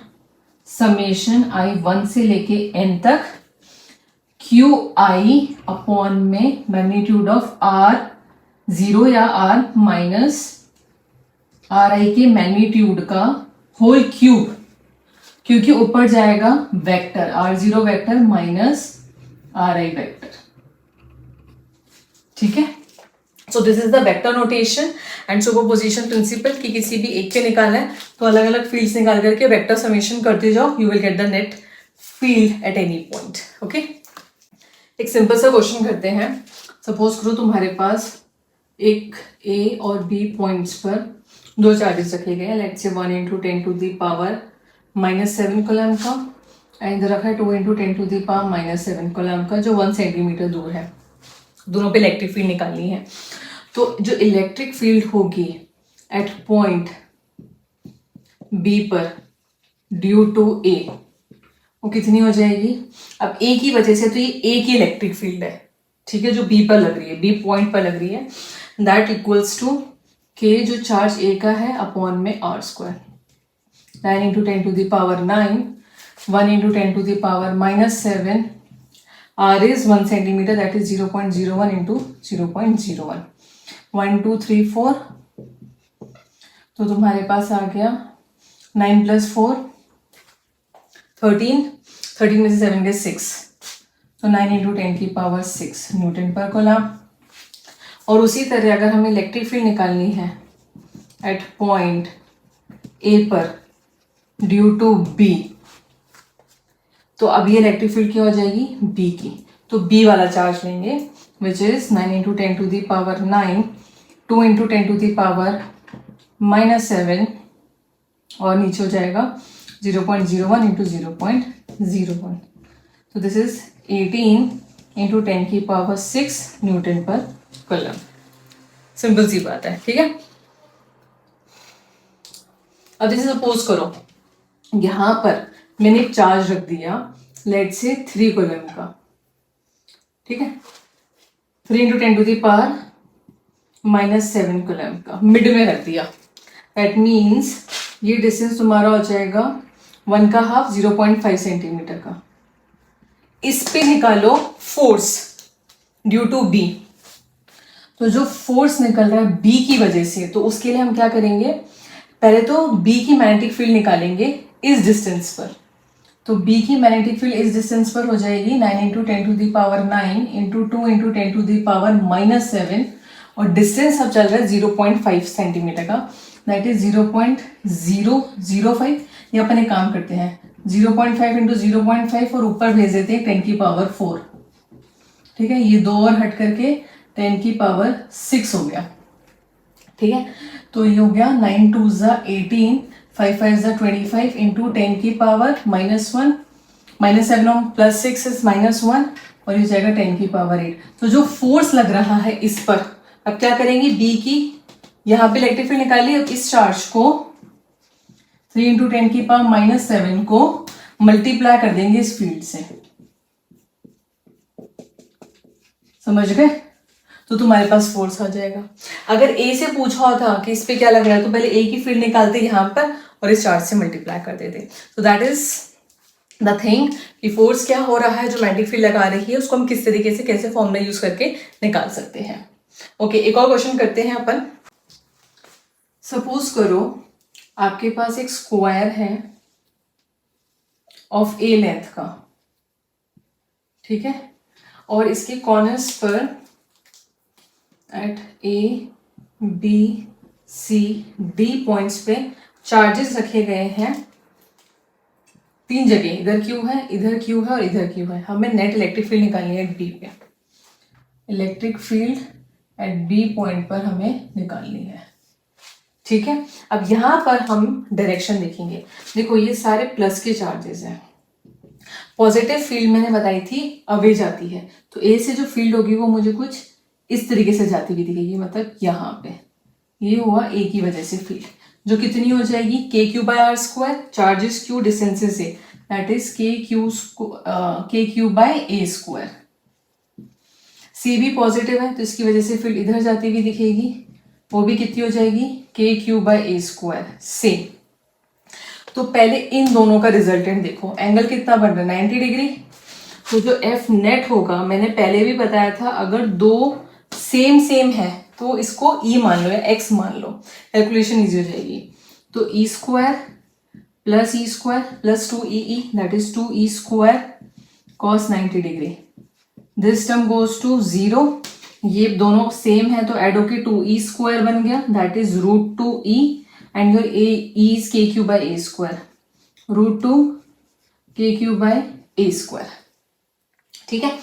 summation I 1 से लेके n तक क्यू आई अपॉन में मैग्नीट्यूड ऑफ आर जीरो या आर माइनस आर आई के मैग्नीट्यूड का होल क्यूब, क्योंकि ऊपर जाएगा vector R zero vector minus R I vector. ठीक है, so this is the vector notation and superposition principle कि किसी भी एक के निकालना है तो अलग अलग फील्ड्स निकाल करके वेक्टर समेशन करते जाओ, you will get the net field at any point. Okay, एक सिंपल सा क्वेश्चन करते हैं। सपोज करो तुम्हारे पास एक ए और बी पॉइंट्स पर दो चार्जेस रखे गए हैं, लेट्स से 1 × 10⁻⁻7 कूलम का एंड इधर रखा है 2 × 10⁻7 कूलम का जो 1 सेंटीमीटर दूर है। दोनों पे इलेक्ट्रिक फील्ड निकालनी है। तो जो इलेक्ट्रिक फील्ड होगी एट पॉइंट बी पर ड्यू टू ए, वो कितनी हो जाएगी? अब ए की वजह से तो ये ए की इलेक्ट्रिक फील्ड है, ठीक है, जो बी पर लग रही है, बी पॉइंट पर लग रही है, दैट इक्वल्स टू के जो चार्ज ए का है अपॉन में are square, 9 × 10⁻9 1 × 10⁻⁻7 r is 1 centimeter, that is 0.01 into 0.01 1 2 3 4, तो तुम्हारे पास आ गया 9 + 4 13, 13 में से 7 गए 6, तो 9 × 10⁻6 न्यूटन पर कूलम। और उसी तरह अगर हमें इलेक्ट्रिक फील्ड निकालनी है एट पॉइंट ए पर ड्यू टू बी, तो अब ये इलेक्ट्रिक फील्ड क्या हो जाएगी? बी की। तो बी वाला चार्ज लेंगे विच इज 9 × 10⁻9 2 × 10⁻7 और नीचे हो जाएगा 0.01 × 0.01, तो this is 18 × 10⁻6 Newton per coulomb. Simple सी बात है, ठीक है। अब जैसे सपोज करो यहां पर मैंने एक चार्ज रख दिया, लेट से 3 कूलम का, ठीक है, 3 × 10⁻7 कूलम का मिड में रख दिया। दैट मीन्स ये डिस्टेंस तुम्हारा हो जाएगा 1/2 0.5 सेंटीमीटर का। इस पे निकालो फोर्स ड्यू टू बी। तो जो फोर्स निकल रहा है बी की वजह से, तो उसके लिए हम क्या करेंगे? पहले तो बी की मैग्नेटिक फील्ड निकालेंगे इस डिस्टेंस पर। तो बी की मैग्नेटिक फील्ड इस डिस्टेंस पर हो जाएगी 9 × 10⁻9 × 2 × 10⁻7 और डिस्टेंस अब चल रहा है 0.5 सेंटीमीटर का, दैट इज 0.005। ये अपन एक काम करते हैं 0.5 × 0.5 और ऊपर भेज देते हैं 10⁻4, ठीक है, ये 2 और हट करके 10⁻6 हो गया, ठीक है। तो ये हो गया 9 2 18 5 5 25 into 10⁻−1 -7 + 6 is -1 और ये जाएगा 10⁻8। तो जो फोर्स लग रहा है इस पर, अब क्या करेंगे? बी की यहाँ पे इलेक्ट्रिक फील्ड निकाली, अब इस चार्ज को 3 × 10⁻7 को मल्टीप्लाई कर देंगे इस फील्ड से, समझ गए? तो तुम्हारे पास फोर्स आ जाएगा। अगर ए से पूछा था कि इस पे क्या लग रहा है, तो पहले ए की फील्ड निकालते यहाँ पर और इस चार्ज से मल्टीप्लाई कर देते। तो दैट इज द थिंग कि फोर्स क्या हो रहा है, जो मैग्नेटिक फील्ड लगा रही है उसको हम किस तरीके से, कैसे फॉर्मूला यूज करके निकाल सकते हैं। ओके, एक और क्वेश्चन करते हैं अपन। सपोज करो आपके पास एक स्क्वायर है ऑफ ए लेंथ का, ठीक है, और इसके कॉर्नर्स पर at A B C D points पे चार्जेस रखे गए हैं 3 जगह, इधर क्यू है, इधर क्यू है और इधर क्यू है। हमें नेट इलेक्ट्रिक फील्ड निकालनी है एट बी पे। Electric field at B point पर हमें निकालनी है, ठीक है, अब यहाँ पर हम डायरेक्शन देखेंगे। देखो ये सारे प्लस के चार्जेस हैं, पॉजिटिव फील्ड मैंने बताई थी अवे जाती है, तो ए से जो फील्ड होगी वो मुझे कुछ इस तरीके से जाती हुई दिखेगी, मतलब यहाँ पे ये हुआ ए की वजह से फील्ड, जो कितनी हो जाएगी K Q by R square, charges Q distances A, that is K Q by A square. C भी पॉजिटिव है तो इसकी वजह से फील्ड इधर जाती हुई दिखेगी, वो भी कितनी हो जाएगी K Q by A square same. तो पहले इन दोनों का रिजल्टेंट देखो, एंगल कितना बन रहा है 90 डिग्री, तो जो एफ नेट होगा मैंने पहले भी बताया था, अगर दो सेम है तो इसको ई मान लो या एक्स मान लो, कैलकुलेशन इजी हो जाएगी। तो e square plus 2 e that is 2 e square cos 90 degree, this term goes to 0, ये दोनों सेम है तो ऐड होके 2 ई स्क्वायर बन गया, that is √2e, and your A is K Q by A square, √2 K Q by A square. ठीक है,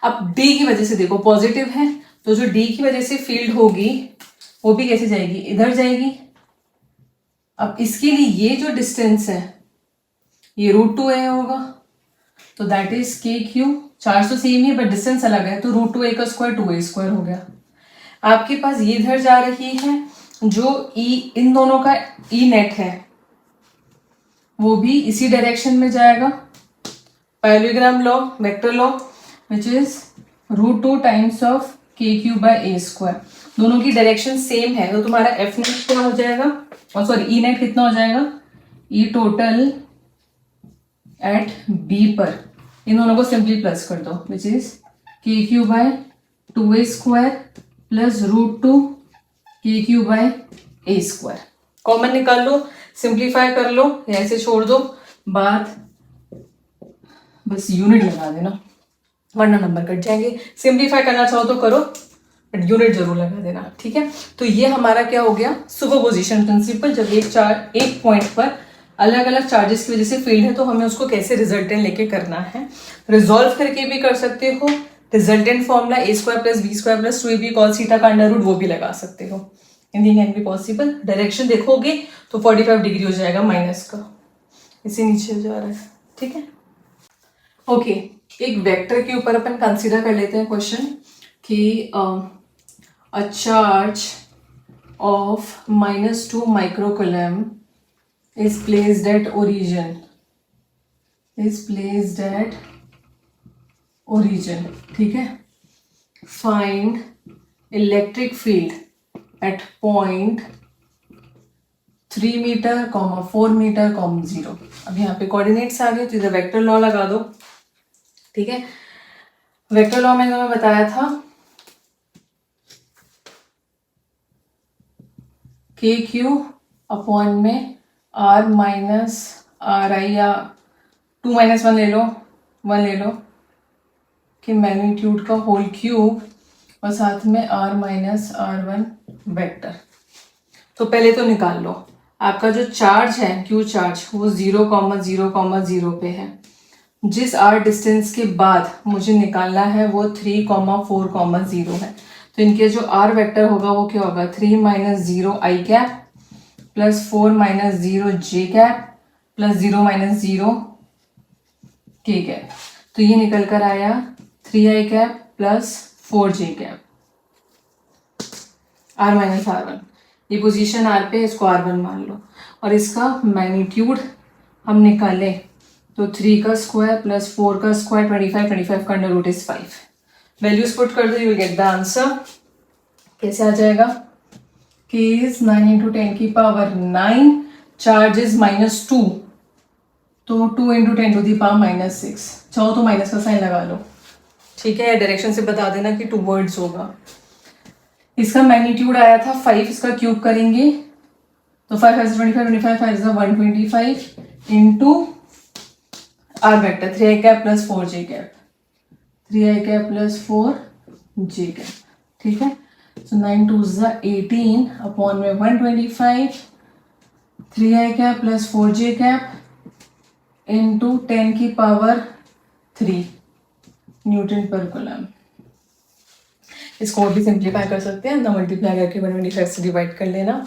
अब डी की वजह से देखो पॉजिटिव है, तो जो डी की वजह से फील्ड होगी वो भी कैसे जाएगी, इधर जाएगी। अब इसके लिए ये जो डिस्टेंस है ये √2a होगा, तो that is K Q, charge तो सेम ही बट डिस्टेंस अलग है, तो √2a का स्क्वायर 2a स्क्वायर हो गया। आपके पास ये इधर जा रही है, जो ई इन दोनों का ई नेट है वो भी इसी डायरेक्शन में जाएगा, parallelogram law, vector law, which is √2 times of के क्यू बाय ए स्क्वायर, दोनों की डायरेक्शन सेम है, तो तुम्हारा एफ नेट क्या हो जाएगा, और सॉरी ई नेट कितना हो जाएगा, ई टोटल एट बी पर, इन दोनों को सिंपली प्लस कर दो, which is K Q by 2a square plus √2 K Q by A square. Common निकाल लो, सिंप्लीफाई कर लो, ऐसे छोड़ दो, बात बस यूनिट लगा देना वरना नंबर कट जाएंगे, सिंप्लीफाई करना चाहो तो करो बट यूनिट जरूर लगा देना। ठीक है, तो ये हमारा क्या हो गया, सुपरपोजिशन प्रिंसिपल, जब एक पॉइंट पर अलग अलग चार्जेस की वजह से फील्ड है तो हमें उसको कैसे रिजल्टेंट लेके करना है, रिजॉल्व करके भी कर सकते हो, resultant formula a square plus b square plus 2ab cos theta का अंडर रूट वो भी लगा सकते हो, anything can be possible. Direction देखोगे तो 45 डिग्री हो जाएगा माइनस का, इसी नीचे जा रहा है। ठीक है, ओके, एक वेक्टर के ऊपर अपन कंसीडर कर लेते हैं क्वेश्चन कि a charge of -2 microcoulomb is placed at origin, ठीक है, find electric field at point 3 metre, 4 metre, 0। अब यहाँ पे कोऑर्डिनेट्स आ गए तो इधर वेक्टर लॉ लगा दो। ठीक है, वेक्टर लॉ मैंने तुम्हें बताया था के क्यू अपॉन में r माइनस आर आई या 2 - 1 ले लो, 1 ले लो कि मैग्नीट्यूड का होल क्यूब और साथ में r माइनस r1 वेक्टर। तो पहले तो निकाल लो, आपका जो चार्ज है क्यू चार्ज वो 0,0,0 पे है, जिस r डिस्टेंस के बाद मुझे निकालना है वो 3,4,0 है, तो इनके जो r वेक्टर होगा वो क्या होगा 3 - 0 i cap plus 4 - 0 j cap plus 0 - 0 k cap, तो ये निकल कर आया 3i cap plus 4j cap, r minus r1, ये पोजीशन r पे, इसको r1 मान लो, और इसका मैग्नीट्यूड हम निकाले तो 3 का स्क्वायर प्लस 4 का स्क्वायर 25 का under root is 5, values put कर दो, you will get the answer. कैसे आ जाएगा, k is 9 × 10 की पावर 9, चार्ज इज -2, तो 2 × 10 की पावर -6, चाहो तो माइनस का साइन लगा लो। ठीक है, डायरेक्शन से बता देना कि टूवर्ड्स होगा। इसका मैग्नीट्यूड आया था 5, इसका क्यूब करेंगे तो 5 5 25 5 125 into r vector 3i cap plus 4j cap, 3i cap plus 4j cap. ठीक है, so 9 2 18 अपॉन में 125 3i cap plus 4j cap into 10 की पावर 3 न्यूटन पर कूलम। इसको और भी सिंप्लीफाई कर सकते हैं ना, मल्टीप्लाई करके 125 से डिवाइड कर लेना,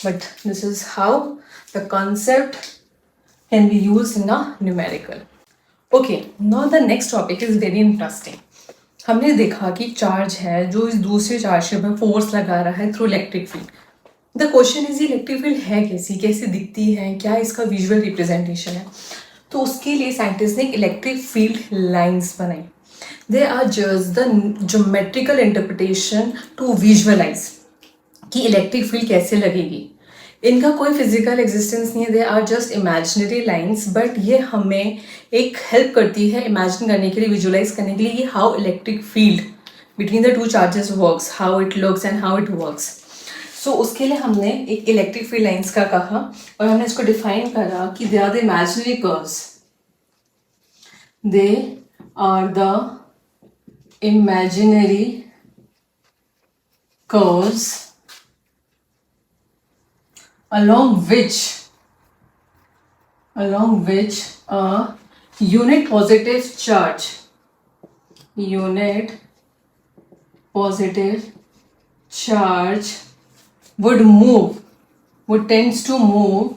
but this is how the concept can be used in a numerical. Okay, now the next topic is very interesting. हमने देखा कि चार्ज है जो इस दूसरे चार्ज के ऊपर फोर्स लगा रहा है through electric field. The question is electric field है कैसी, कैसे दिखती है, क्या इसका विजुअल रिप्रेजेंटेशन है. तो उसके लिए साइंटिस्ट ने इलेक्ट्रिक फील्ड लाइंस बनाई. They are just the geometrical interpretation to visualise कि इलेक्ट्रिक फील्ड कैसे लगेगी. इनका कोई फिजिकल एग्जिस्टेंस नहीं है, they are just imaginary lines, but ये हमें एक हेल्प करती है इमेजिन करने के लिए, विजुअलाइज करने के लिए कि how electric field between the two charges works, how it looks and how it works. So उसके लिए हमने एक इलेक्ट्रिक फील्ड लाइंस का कहा और हमने इसको डिफाइन करा कि they are the imaginary curves, they are the imaginary curves along which a unit positive charge would tends to move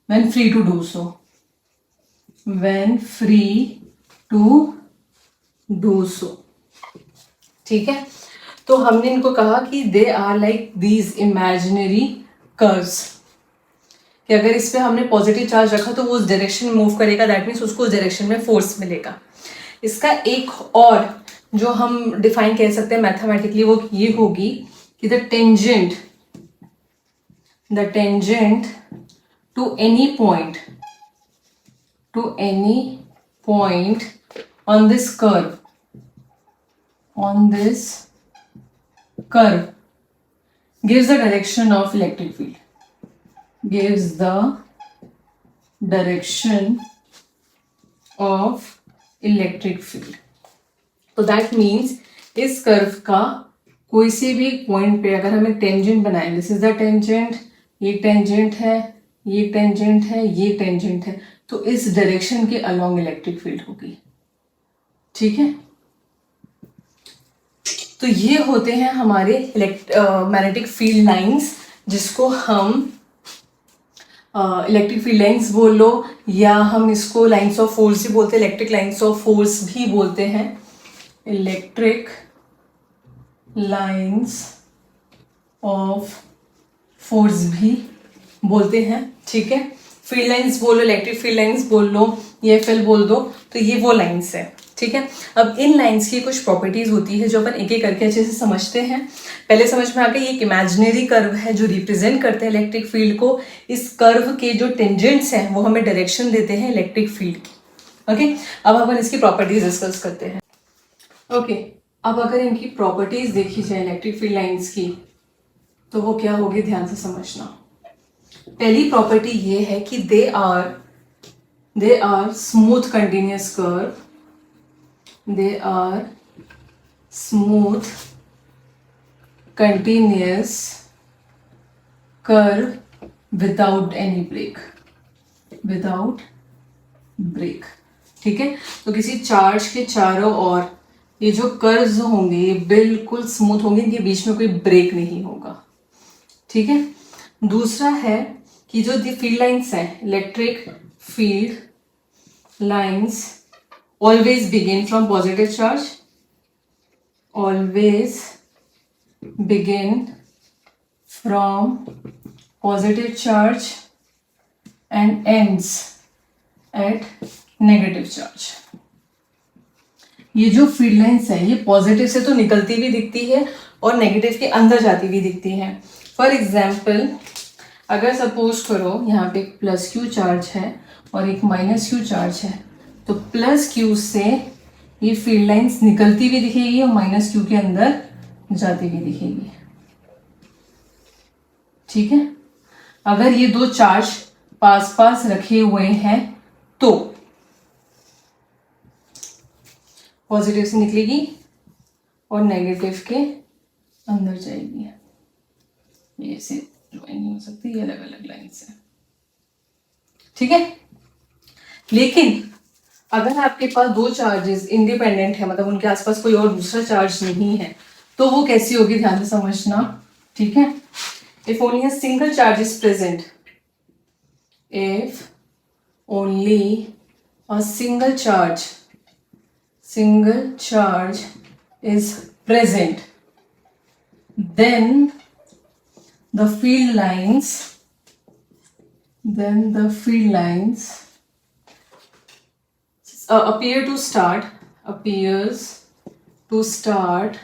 when free to do so, ठीक है. तो हमने इनको कहा कि they are like these imaginary curves, कि अगर इस पे हमने पॉजिटिव चार्ज रखा तो वो उस डायरेक्शन में मूव करेगा, दैट मीन्स उसको उस डायरेक्शन में फोर्स मिलेगा. इसका एक और जो हम डिफाइन कह सकते हैं मैथमेटिकली वो ये होगी कि the tangent to any point on this curve gives the direction of electric field, तो दैट मीन्स इस कर्व का कोई से भी पॉइंट पे अगर हमें टेंजेंट बनाए, दिस इज द टेंजेंट, ये टेंजेंट है, ये टेंजेंट है, ये टेंजेंट है, तो इस डायरेक्शन के अलोंग इलेक्ट्रिक फील्ड होगी. ठीक है. तो ये होते हैं हमारे मैग्नेटिक फील्ड लाइंस, जिसको हम इलेक्ट्रिक फील्ड लाइंस बोल लो या हम इसको लाइंस ऑफ फोर्स भी बोलते हैं, इलेक्ट्रिक लाइंस ऑफ फोर्स भी बोलते हैं, इलेक्ट्रिक लाइंस ऑफ फोर्स भी बोलते हैं. ठीक है. फील्ड लाइंस बोल लो, इलेक्ट्रिक फील्ड लाइंस बोल लो, ये फिल बोल दो, तो ये वो लाइंस है. ठीक है. अब इन लाइंस की कुछ प्रॉपर्टीज होती है जो अपन एक एक करके अच्छे से समझते हैं. पहले समझ में आ गया, ये एक इमेजिनरी कर्व है जो रिप्रेजेंट करते हैं इलेक्ट्रिक फील्ड को. इस कर्व के जो टेंजेंट्स हैं वो हमें डायरेक्शन देते हैं इलेक्ट्रिक फील्ड की. ओके. अब अपन इसकी प्रॉपर्टीज डिस्कस करते हैं. ओके. अब अगर इनकी प्रॉपर्टीज देखी जाए इलेक्ट्रिक फील्ड लाइंस की, तो वो क्या होगी, ध्यान से समझना. पहली प्रॉपर्टी ये है कि they are smooth continuous curve, they are smooth continuous curve without any break. ठीक है. तो किसी चार्ज के चारों ओर ये जो कर्व्स होंगे ये बिल्कुल स्मूथ होंगे, इनके बीच में कोई ब्रेक नहीं होगा. ठीक है. दूसरा है कि जो दी फील्ड लाइंस हैं, electric field lines always begin from positive charge, and ends at negative charge. ये जो फील्ड लाइंस है ये पॉजिटिव से तो निकलती भी दिखती है और नेगेटिव के अंदर जाती भी दिखती है. फॉर एग्जाम्पल, अगर सपोज करो यहाँ पे एक प्लस क्यू चार्ज है और एक माइनस क्यू चार्ज है, तो प्लस क्यू से ये फील्ड लाइंस निकलती भी दिखेगी और माइनस क्यू के अंदर जाती भी दिखेगी. ठीक है. अगर ये दो चार्ज पास पास रखे हुए हैं तो पॉजिटिव से निकलेगी और नेगेटिव के अंदर जाएगी. ये ऐसे ज्वाइन नहीं हो सकती, ये अलग अलग लाइंस है. ठीक है. लेकिन अगर आपके पास दो चार्जेस इंडिपेंडेंट है, मतलब उनके आसपास कोई और दूसरा चार्ज नहीं है, तो वो कैसी होगी ध्यान से समझना, ठीक है। If only a single charge is present, if only a single charge is present, then the field lines appears to start,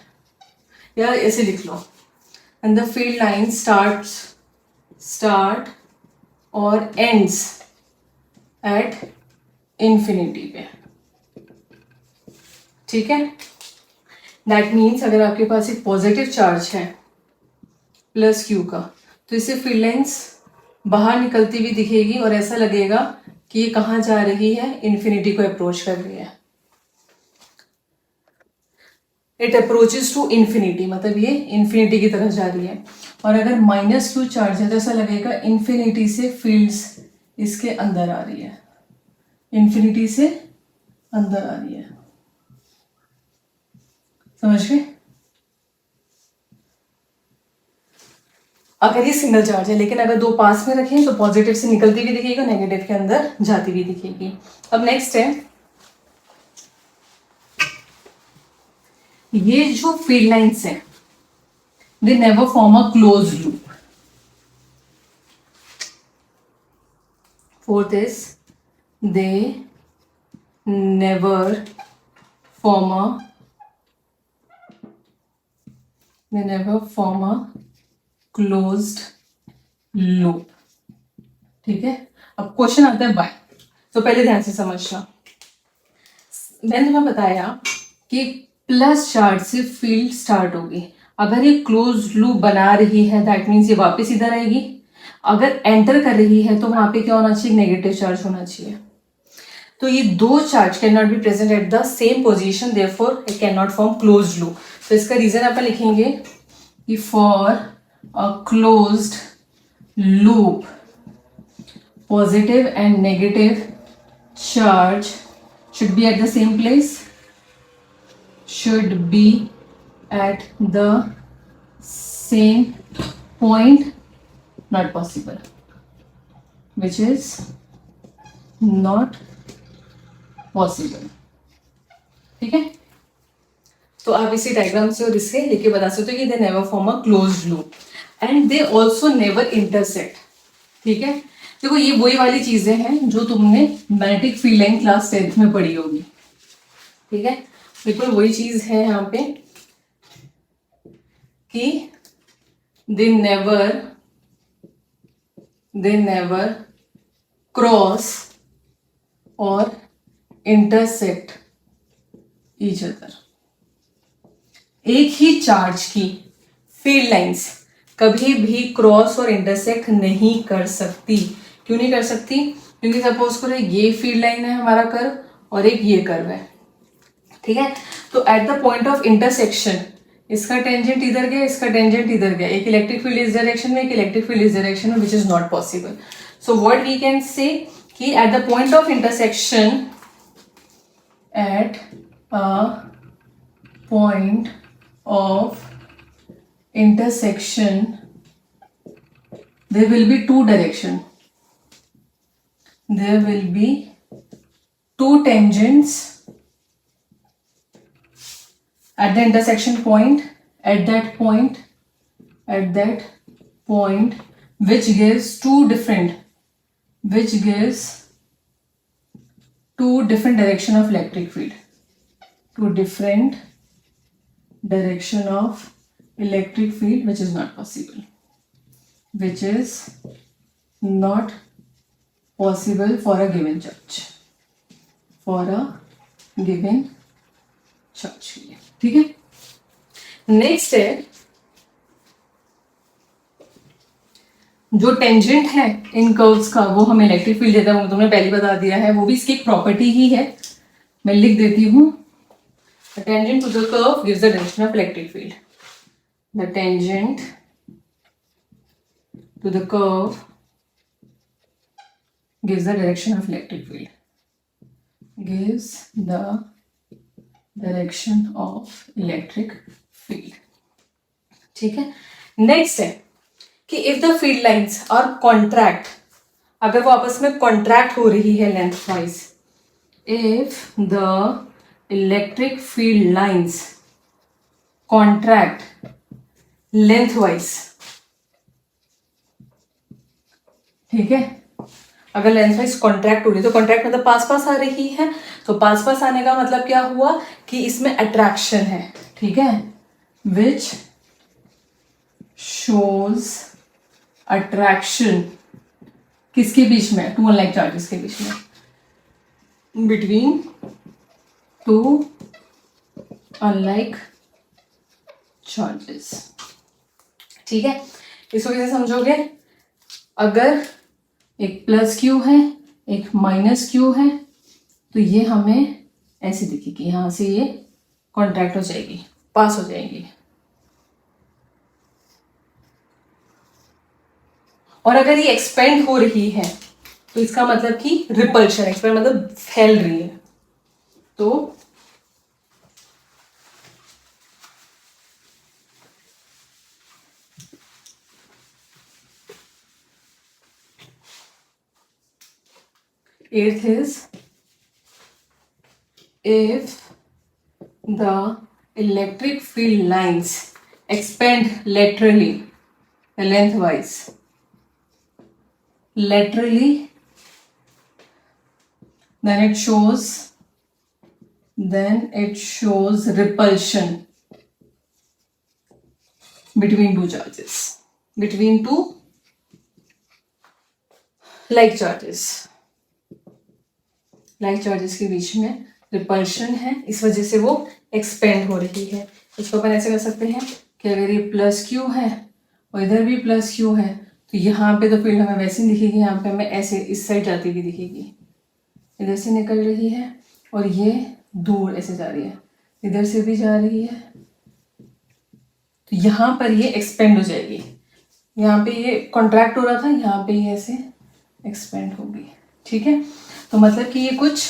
या ऐसे लिख लो, and the field line start और ends at infinity पे, ठीक है। दैट मीन्स अगर आपके पास एक पॉजिटिव चार्ज है प्लस क्यू का, तो इससे फील्ड लाइंस बाहर निकलती हुई दिखेगी और ऐसा लगेगा कि ये कहाँ जा रही है, इन्फिनिटी को अप्रोच कर रही है। इट अप्रोचेस टू इन्फिनिटी, मतलब ये इन्फिनिटी की तरफ जा रही है। और अगर माइनस क्यू चार्ज है तो ऐसा लगेगा इन्फिनिटी से फील्ड्स इसके अंदर आ रही है, इन्फिनिटी से अंदर आ रही है, समझ गए। अगर ये सिंगल चार्ज है, लेकिन अगर दो पास में रखें तो पॉजिटिव से निकलती हुई दिखेगी, नेगेटिव के अंदर जाती हुई दिखेगी। अब नेक्स्ट है, ये जो फील्ड लाइंस है, they never form a close loop. Fourth is they never form a closed loop, ठीक है। अब क्वेश्चन आता है बाय, तो पहले ध्यान से समझना। मैंने तुम्हें बताया कि प्लस चार्ज से फील्ड स्टार्ट होगी। अगर ये क्लोज लूप बना रही है दैट मीन्स ये वापस इधर आएगी। अगर एंटर कर रही है तो वहां पे क्या होना चाहिए, नेगेटिव चार्ज होना चाहिए। तो ये दो charge can not be present at the same position, therefore it can not form close loop. तो इसका रीजन अपन लिखेंगे कि for a closed loop positive and negative charge should be at the same place, should be at the same point, not possible, which is not possible, ठीक है। तो आप इसी डायग्राम से और इससे लिख के बता सकते हो कि they never form a closed loop and they also never intersect, ठीक है। देखो ये वही वाली चीजें हैं जो तुमने magnetic field line class 10th में पढ़ी होगी, ठीक है। बिल्कुल वही चीज है यहाँ पे कि दे नेवर क्रॉस और इंटरसेक्ट ईच अदर। एक ही चार्ज की फील्ड लाइंस कभी भी क्रॉस और इंटरसेक्ट नहीं कर सकती। क्यों नहीं कर सकती? क्योंकि सपोज करो ये फील्ड लाइन है हमारा कर्व और एक ये कर्व है, ठीक है। तो eight the point of intersection इसका टेंजेंट इधर गया, इसका टेंजेंट इधर गया, एक इलेक्ट्रिक फील्ड इस डायरेक्शन में, एक इलेक्ट्रिक फील्ड इस डायरेक्शन में, which is not possible. So what we can say कि at the point of intersection, at a point of intersection there will be two direction, there will be two tangents at the intersection point, at that point which gives two different direction of electric field, two different direction of electric field, which is not possible, for a given charge, ठीक है। नेक्स्ट है जो टेंजेंट है इन कर्व्स का वो हमें इलेक्ट्रिक फील्ड देता है, वो तुमने पहले बता दिया है, वो भी इसकी एक प्रॉपर्टी ही है। मैं लिख देती हूँ, tangent to the curve gives the direction of electric field. The tangent to the curve gives the direction of electric field. Gives the direction of electric field. ठीक है। नेक्स्ट है कि if the field lines are contract, अगर वो आपस में कॉन्ट्रैक्ट हो रही है length wise, if the electric field lines contract length wise, ठीक है, अगर लेंथ वाइज कॉन्ट्रैक्ट हो रही है, तो कॉन्ट्रैक्ट मतलब पास पास आ रही है, तो पास पास आने का मतलब क्या हुआ कि इसमें अट्रैक्शन है, ठीक है, विच शोज अट्रैक्शन किसके बीच में, टू अनलाइक चार्जेस के बीच में, बिटवीन टू अनलाइक चार्जेस, ठीक है। इसको कैसे समझोगे, अगर एक प्लस क्यू है एक माइनस क्यू है, तो ये हमें ऐसे दिखेगी, यहां से ये कॉन्ट्रैक्ट हो जाएगी, पास हो जाएगी, और अगर ये एक्सपेंड हो रही है तो इसका मतलब कि रिपल्शन, एक्सपेंड मतलब फैल रही है, तो eighth is if the electric field lines expand laterally, lengthwise, laterally, then it shows repulsion between two charges, between two like charges, like charges के बीच में रिपल्शन है, इस वजह से वो एक्सपेंड हो रही है। इसको अपन ऐसे कर सकते हैं कि अगर ये प्लस क्यू है और इधर भी प्लस क्यू है, तो यहाँ पे तो फील्ड हमें वैसे ही दिखेगी, यहाँ पे हमें ऐसे इस साइड जाती हुई दिखेगी, इधर से निकल रही है और ये दूर ऐसे जा रही है, इधर से भी जा रही है, तो यहाँ पर ये एक्सपेंड हो जाएगी, यहाँ पे ये कॉन्ट्रैक्ट हो रहा था, यहाँ पे ये ऐसे एक्सपेंड होगी, ठीक है। तो मतलब कि ये कुछ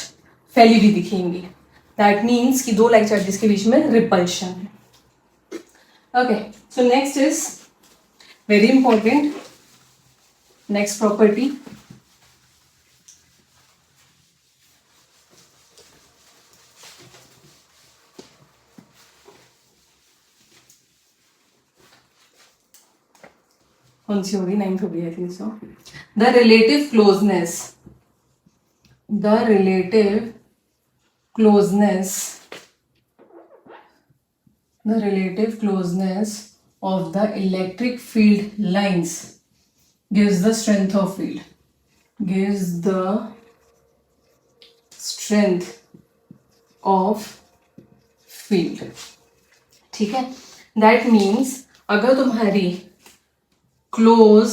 फैली भी दिखेंगी, दैट मीन्स कि दो लाइक चार्जेस के बीच में रिपल्शन है। Okay, so next is very important, next property, कौन सी होगी, 9th होगी I think so. The relative closeness, the relative closeness of the electric field lines gives the strength of field, ठीक है। that means अगर तुम्हारी क्लोज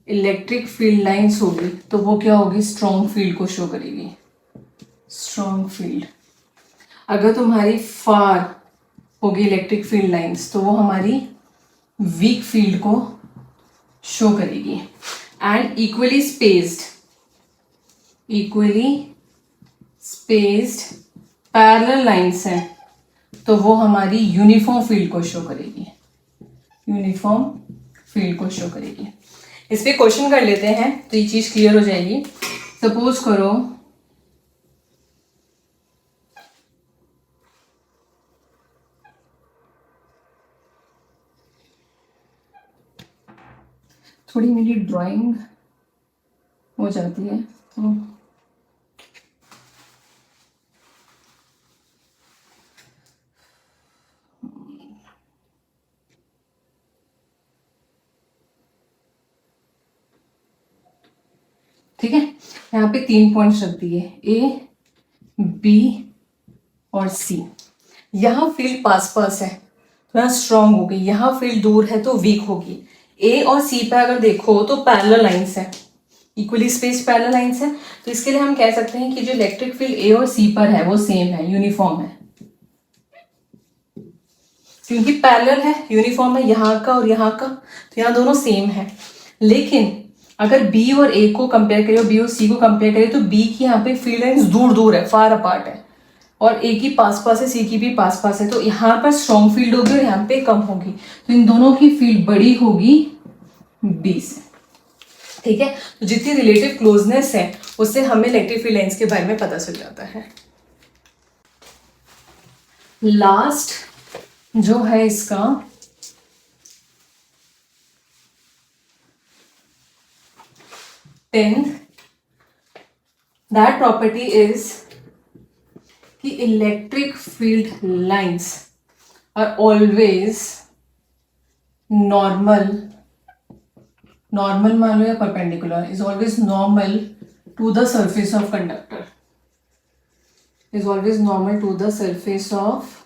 इलेक्ट्रिक फील्ड लाइंस होगी तो वो क्या होगी, स्ट्रॉन्ग फील्ड को शो करेगी, स्ट्रॉन्ग फील्ड। अगर तुम्हारी फार होगी इलेक्ट्रिक फील्ड लाइंस तो वो हमारी वीक फील्ड को शो करेगी। And equally spaced parallel lines हैं तो वो हमारी यूनिफॉर्म फील्ड को शो करेगी, इस पे क्वेश्चन कर लेते हैं तो ये चीज क्लियर हो जाएगी। सपोज करो थोड़ी मेरी ड्राइंग हो जाती है तो ठीक है। यहाँ पे 3 पॉइंट्स रख दिए, ए बी और सी। यहाँ फील्ड पास पास है तो यहाँ स्ट्रांग होगी, यहाँ फील्ड दूर है तो वीक होगी। ए और सी पे अगर देखो तो पैरेलल लाइंस है, इक्वली स्पेस्ड पैरेलल लाइंस है, तो इसके लिए हम कह सकते हैं कि जो इलेक्ट्रिक फील्ड ए और सी पर है वो सेम है, यूनिफॉर्म है, क्योंकि पैरेलल है, यूनिफॉर्म है, यहाँ का और यहाँ का, तो यहाँ दोनों सेम है। लेकिन अगर बी और ए को कंपेयर करें, बी और सी को कंपेयर करें, तो बी की यहाँ पे फील्ड लाइंस दूर दूर है, फार अपार्ट है, और ए की पास पास है, सी की भी पास पास है, तो यहाँ पर स्ट्रॉन्ग फील्ड होगी और यहाँ पे कम होगी, तो इन दोनों की फील्ड बड़ी होगी बी से। ठीक है, तो जितनी रिलेटिव क्लोजनेस है उससे हमें इलेक्ट्रिक फील्ड लाइंस के बारे में पता चल जाता है। लास्ट जो है इसका टेंथ, दैट प्रॉपर्टी इज कि electric field lines are always normal मान लो या perpendicular, is always normal to the surface of conductor, is always normal to the surface of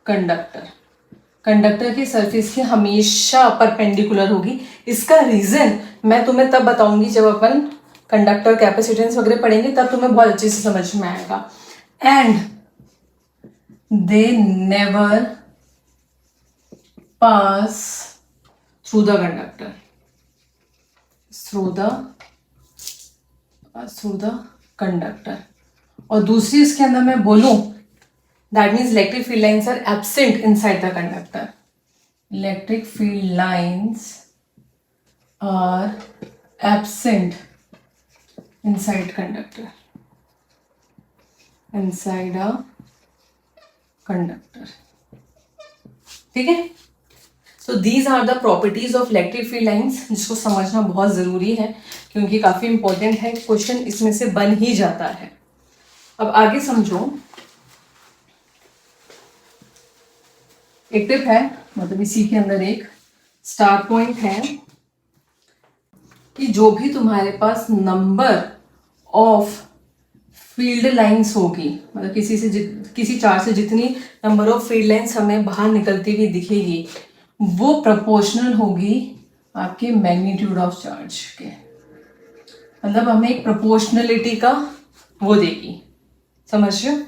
conductor. Conductor की सरफेस की हमेशा परपेंडिकुलर होगी। इसका रीजन मैं तुम्हें तब बताऊंगी जब अपन कंडक्टर कैपेसिटेंस वगैरह पढ़ेंगे, तब तुम्हें बहुत अच्छे से समझ में आएगा। And they never pass through the conductor, through the conductor. और दूसरी इसके अंदर मैं बोलूं, that means electric field lines are absent inside the conductor. Electric field lines are absent inside conductor, inside a conductor। ठीक है, so these are the properties of electric field lines, जिसको समझना बहुत जरूरी है क्योंकि काफी इंपॉर्टेंट है, क्वेश्चन इसमें से बन ही जाता है। अब आगे समझो, एक टिप है, मतलब इसी के अंदर एक स्टार्ट पॉइंट है कि जो भी तुम्हारे पास नंबर ऑफ फील्ड लाइंस होगी, मतलब किसी चार्ट से जितनी नंबर ऑफ फील्ड लाइंस हमें बाहर निकलती हुई दिखेगी, वो प्रोपोर्शनल होगी आपके मैग्नीट्यूड ऑफ चार्ज के। मतलब हमें एक प्रोपोर्शनलिटी का वो देगी, समझ रहे हो?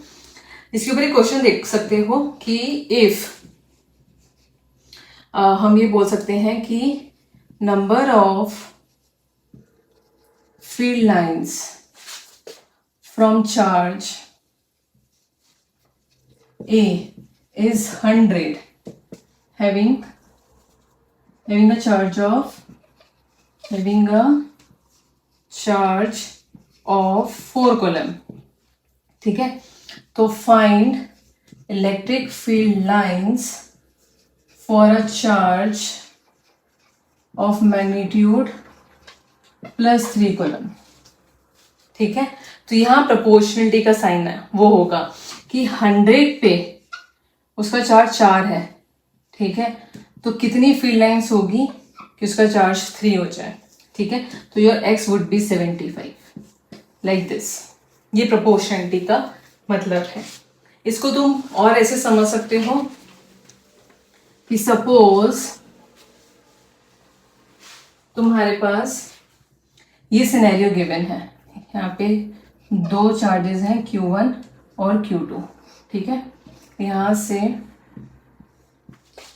इसके ऊपर एक क्वेश्चन देख सकते हो कि इफ हम ये बोल सकते हैं कि number of field lines from charge A is 100, having a charge of 4 coulomb। ठीक है, तो find electric field lines for a charge of magnitude +3 column. ठीक है, तो यहाँ प्रोपोर्शनलिटी का साइन है, वो होगा कि 100 पे उसका चार्ज 4 है। ठीक है, तो कितनी फील्ड लाइंस होगी कि उसका चार्ज 3 हो जाए। ठीक है, तो your x would be 75 like this. ये प्रोपोर्शनलिटी का मतलब है। इसको तुम और ऐसे समझ सकते हो कि सपोज तुम्हारे पास ये सिनेरियो गिवन है, यहाँ पे 2 चार्जेस हैं Q1 और Q2। ठीक है, यहाँ से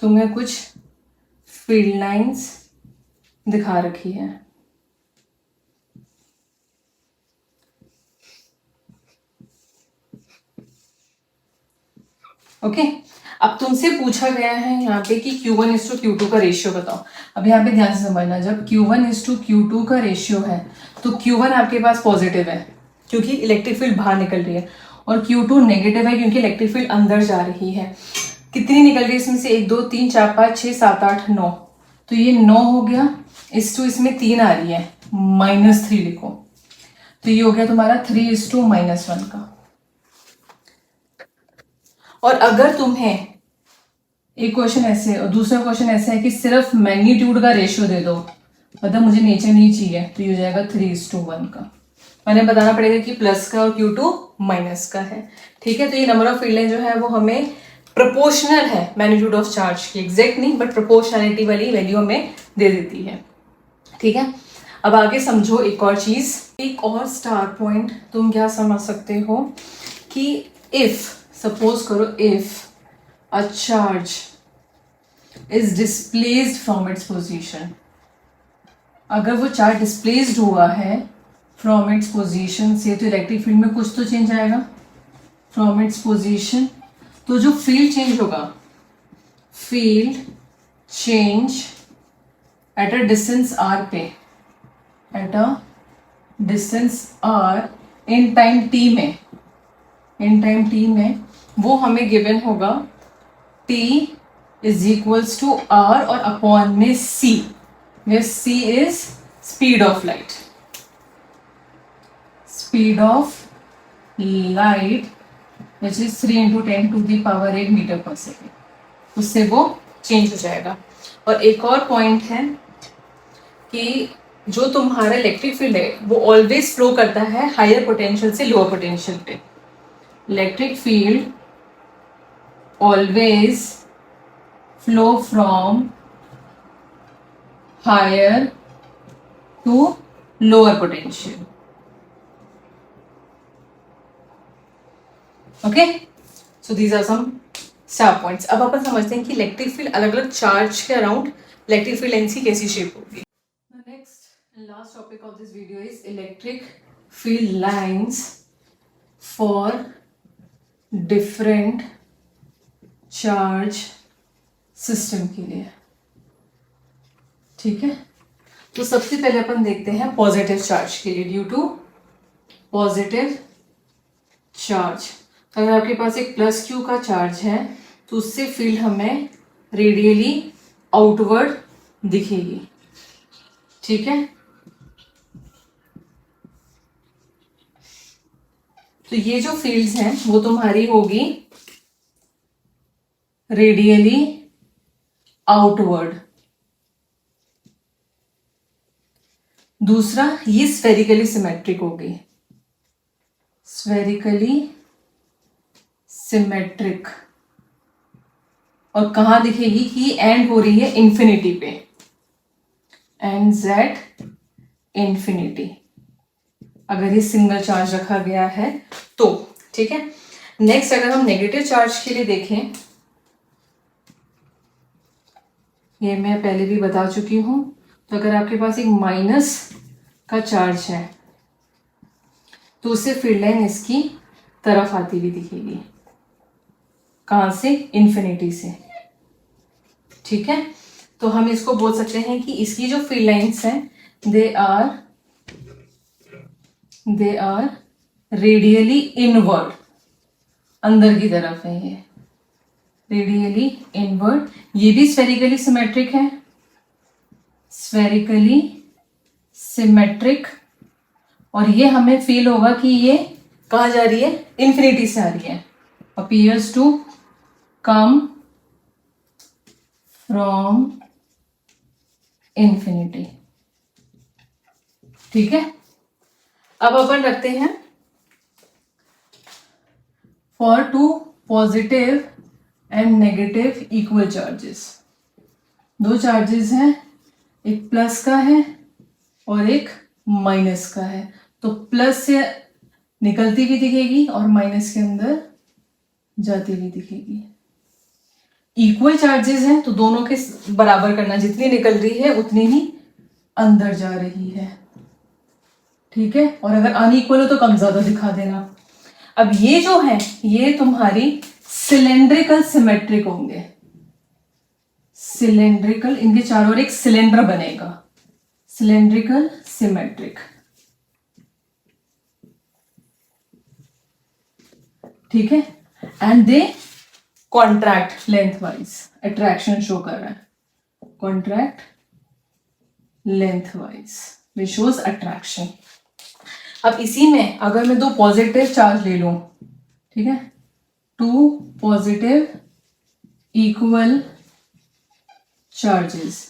तुम्हें कुछ फील्ड लाइंस दिखा रखी है। ओके, अब तुमसे पूछा गया है यहाँ पे कि Q1:Q2 का रेशियो बताओ। अब यहाँ पे ध्यान से समझना, जब Q1:Q2 का रेशियो है तो Q1 आपके पास पॉजिटिव है क्योंकि इलेक्ट्रिक फील्ड बाहर निकल रही है, और Q2 नेगेटिव है क्योंकि इलेक्ट्रिक फील्ड अंदर जा रही है। कितनी निकल रही है इसमें से? 1 2 3 4 5 6 7 8 9, तो ये 9 हो गया। इसमें 3 आ रही है, -3 लिखो, तो ये हो गया तुम्हारा 3:-1 का। और अगर तुम्हें एक क्वेश्चन ऐसे और दूसरा क्वेश्चन ऐसा है कि सिर्फ मैग्नीट्यूड का रेशियो दे दो, मतलब मुझे नेचर नहीं चाहिए, तो ये हो जाएगा 3:1 का। मैंने बताना पड़ेगा कि प्लस का और Q2 माइनस का है। ठीक है, तो ये नंबर ऑफ फील्ड लाइन जो है वो हमें प्रोपोर्शनल है मैग्नीट्यूड ऑफ चार्ज की, एग्जैक्ट नहीं बट प्रोपोर्शनलिटी वाली वैल्यू हमें दे देती है। ठीक है, अब आगे समझो एक और चीज, एक और स्टार पॉइंट तुम क्या समझ सकते हो कि इफ सपोज करो if a charge is displaced from its position, अगर वो चार्ज डिस्प्लेस्ड हुआ है फ्रॉम इट्स पोजीशन से, तो इलेक्ट्रिक फील्ड में कुछ तो चेंज आएगा। फ्रॉम इट्स पोजीशन, तो जो फील्ड चेंज होगा, field change at a distance are पे, at a distance R in time T में, इन टाइम टी में वो हमें गिवन होगा t is equals to r और अपॉन में c, where c is speed of light, speed of light which is 3 into 10 to the power 8 metre per second, उससे वो चेंज हो जाएगा। और एक और पॉइंट है कि जो तुम्हारा इलेक्ट्रिक फील्ड है वो ऑलवेज फ्लो करता है हायर पोटेंशियल से लोअर पोटेंशियल पे। Electric field always flow from higher to lower potential. Okay, so these are some star points. अब अपन समझते हैं कि इलेक्ट्रिक फील्ड अलग अलग चार्ज के अराउंड इलेक्ट्रिक फील्ड लाइंस की कैसी शेप होगी। Next and last topic of this video is electric field lines for different charge system के लिए। ठीक है, तो सबसे पहले अपन देखते हैं पॉजिटिव चार्ज के लिए। ड्यू टू पॉजिटिव चार्ज, अगर आपके पास एक प्लस क्यू का चार्ज है तो उससे फील्ड हमें रेडियली आउटवर्ड दिखेगी। ठीक है, तो ये जो फील्ड्स हैं वो तुम्हारी होगी रेडियली आउटवर्ड। दूसरा, ये स्फेरिकली सिमेट्रिक होगी, स्फेरिकली सिमेट्रिक। और कहां दिखेगी कि एंड हो रही है इंफिनिटी पे, एंड जेड इंफिनिटी, अगर ये सिंगल चार्ज रखा गया है तो। ठीक है, नेक्स्ट अगर हम नेगेटिव चार्ज के लिए देखें, ये मैं पहले भी बता चुकी हूं, तो अगर आपके पास एक माइनस का चार्ज है तो उससे फील्ड लाइन इसकी तरफ आती हुई दिखेगी। कहां से? इंफिनिटी से। ठीक है, तो हम इसको बोल सकते हैं कि इसकी जो फील्ड लाइंस हैं दे आर रेडियली इनवर्ड, अंदर की तरफ है ये, रेडियली इनवर्ड। ये भी स्फेरिकली सिमेट्रिक है, स्फेरिकली सिमेट्रिक। और ये हमें फील होगा कि ये कहाँ जा रही है? इंफिनिटी से आ रही है। Appears to come from infinity. ठीक है, अब अपन रखते हैं for two positive and negative equal charges. दो चार्जेस हैं, एक प्लस का है और एक माइनस का है, तो प्लस से निकलती भी दिखेगी और माइनस के अंदर जाती भी दिखेगी। इक्वल चार्जेस हैं तो दोनों के बराबर करना, जितनी निकल रही है उतनी ही अंदर जा रही है। ठीक है, और अगर अनइक्वल हो तो कम ज्यादा दिखा देना। अब ये जो है ये तुम्हारी सिलेंड्रिकल सिमेट्रिक होंगे, सिलेंड्रिकल, इनके चारों ओर एक सिलेंडर बनेगा, सिलेंड्रिकल सिमेट्रिक। ठीक है, and they contract length wise, attraction show कर रहा है, contract length wise which shows attraction. अब इसी में अगर मैं दो पॉजिटिव चार्ज ले लूं, ठीक है, टू पॉजिटिव इक्वल चार्जेस,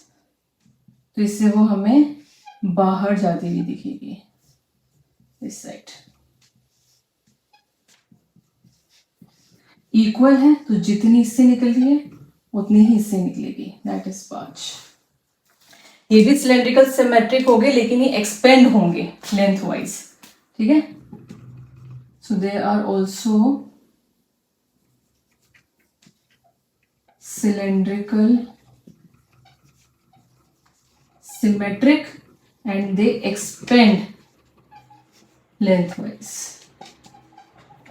तो इससे वो हमें बाहर जाती हुई दिखेगी इस साइड। इक्वल है तो जितनी इससे निकल रही है उतनी ही इससे निकलेगी, दैट इज 5। ये भी सिलेंड्रिकल सिमेट्रिक होंगे लेकिन ये एक्सपेंड होंगे लेंथ वाइज। ठीक है, so they are also cylindrical symmetric and they expand lengthwise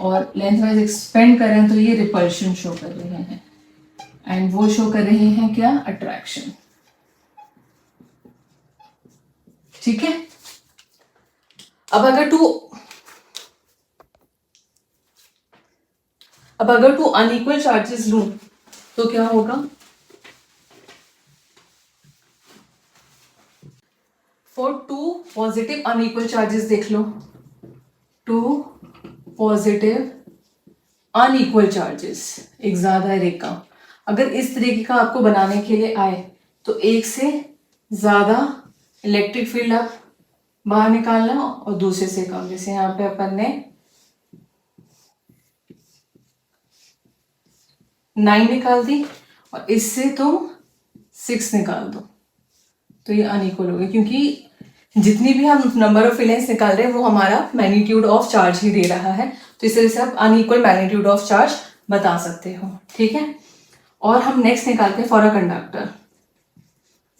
और लेंथ वाइज एक्सपेंड करें तो ये रिपल्शन शो कर रहे हैं, एंड वो शो कर रहे हैं क्या, अट्रैक्शन। ठीक है। अब अगर टू अनइक्वल चार्जेस लूं तो क्या होगा, for two positive unequal charges देख लो, टू पॉजिटिव अनइक्वल चार्जेस, एक ज्यादा है एक कम, अगर इस तरीके का आपको बनाने के लिए आए तो एक से ज्यादा इलेक्ट्रिक फील्ड आप बाहर निकालना और दूसरे से कम, जैसे यहाँ पे अपन ने 9 निकाल दी और इससे तुम 6 निकाल दो, तो ये अनइक्वल हो गया, क्योंकि जितनी भी हम नंबर ऑफ फिलेंस निकाल रहे हैं वो हमारा मैग्नीट्यूड ऑफ चार्ज ही दे रहा है, तो इस तरह से आप अनइक्वल मैग्नीट्यूड ऑफ चार्ज बता सकते हो। ठीक है। और हम नेक्स्ट निकालते हैं for a conductor,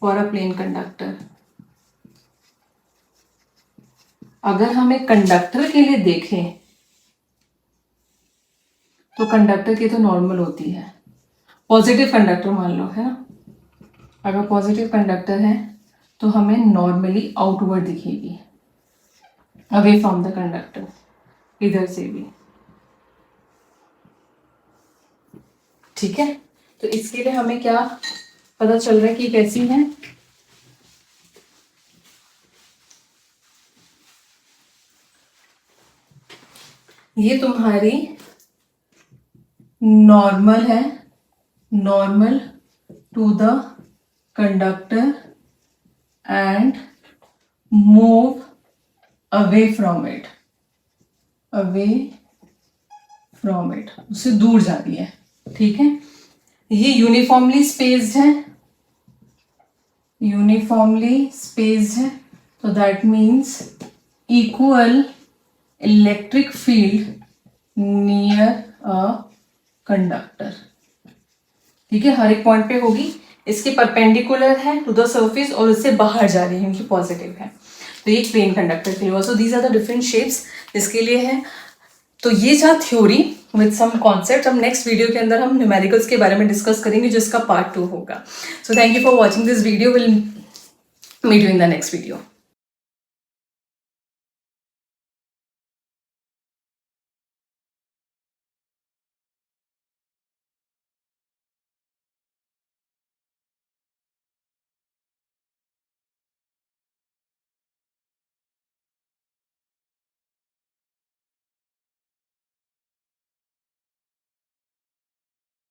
for a plane conductor. अगर हम एक कंडक्टर के लिए देखें तो कंडक्टर की तो नॉर्मल होती है, पॉजिटिव कंडक्टर मान लो, है ना। अगर पॉजिटिव कंडक्टर है तो हमें नॉर्मली आउटवर्ड दिखेगी, अवे फ्रॉम द कंडक्टर, इधर से भी। ठीक है। तो इसके लिए हमें क्या पता चल रहा है कि कैसी है, ये तुम्हारी नॉर्मल है, normal to the conductor and move away from it, away from it, उससे दूर जा रही है। ठीक है। ये यूनिफॉर्मली स्पेस्ड है, यूनिफॉर्मली स्पेस्ड है, तो that means equal electric field near a conductor. ठीक है। हर एक पॉइंट पे होगी, इसके परपेंडिकुलर है टू द सरफेस और उससे बाहर जा रही है क्योंकि पॉजिटिव है, तो ये प्लेन कंडक्टर के लिए। Also these are the different shapes इसके लिए है। तो ये था थ्योरी विद सम कॉन्सेप्ट। अब नेक्स्ट वीडियो के अंदर हम न्यूमेरिकल्स के बारे में डिस्कस करेंगे, जिसका पार्ट 2 होगा। So thank you for watching this video, will meet you in the next video.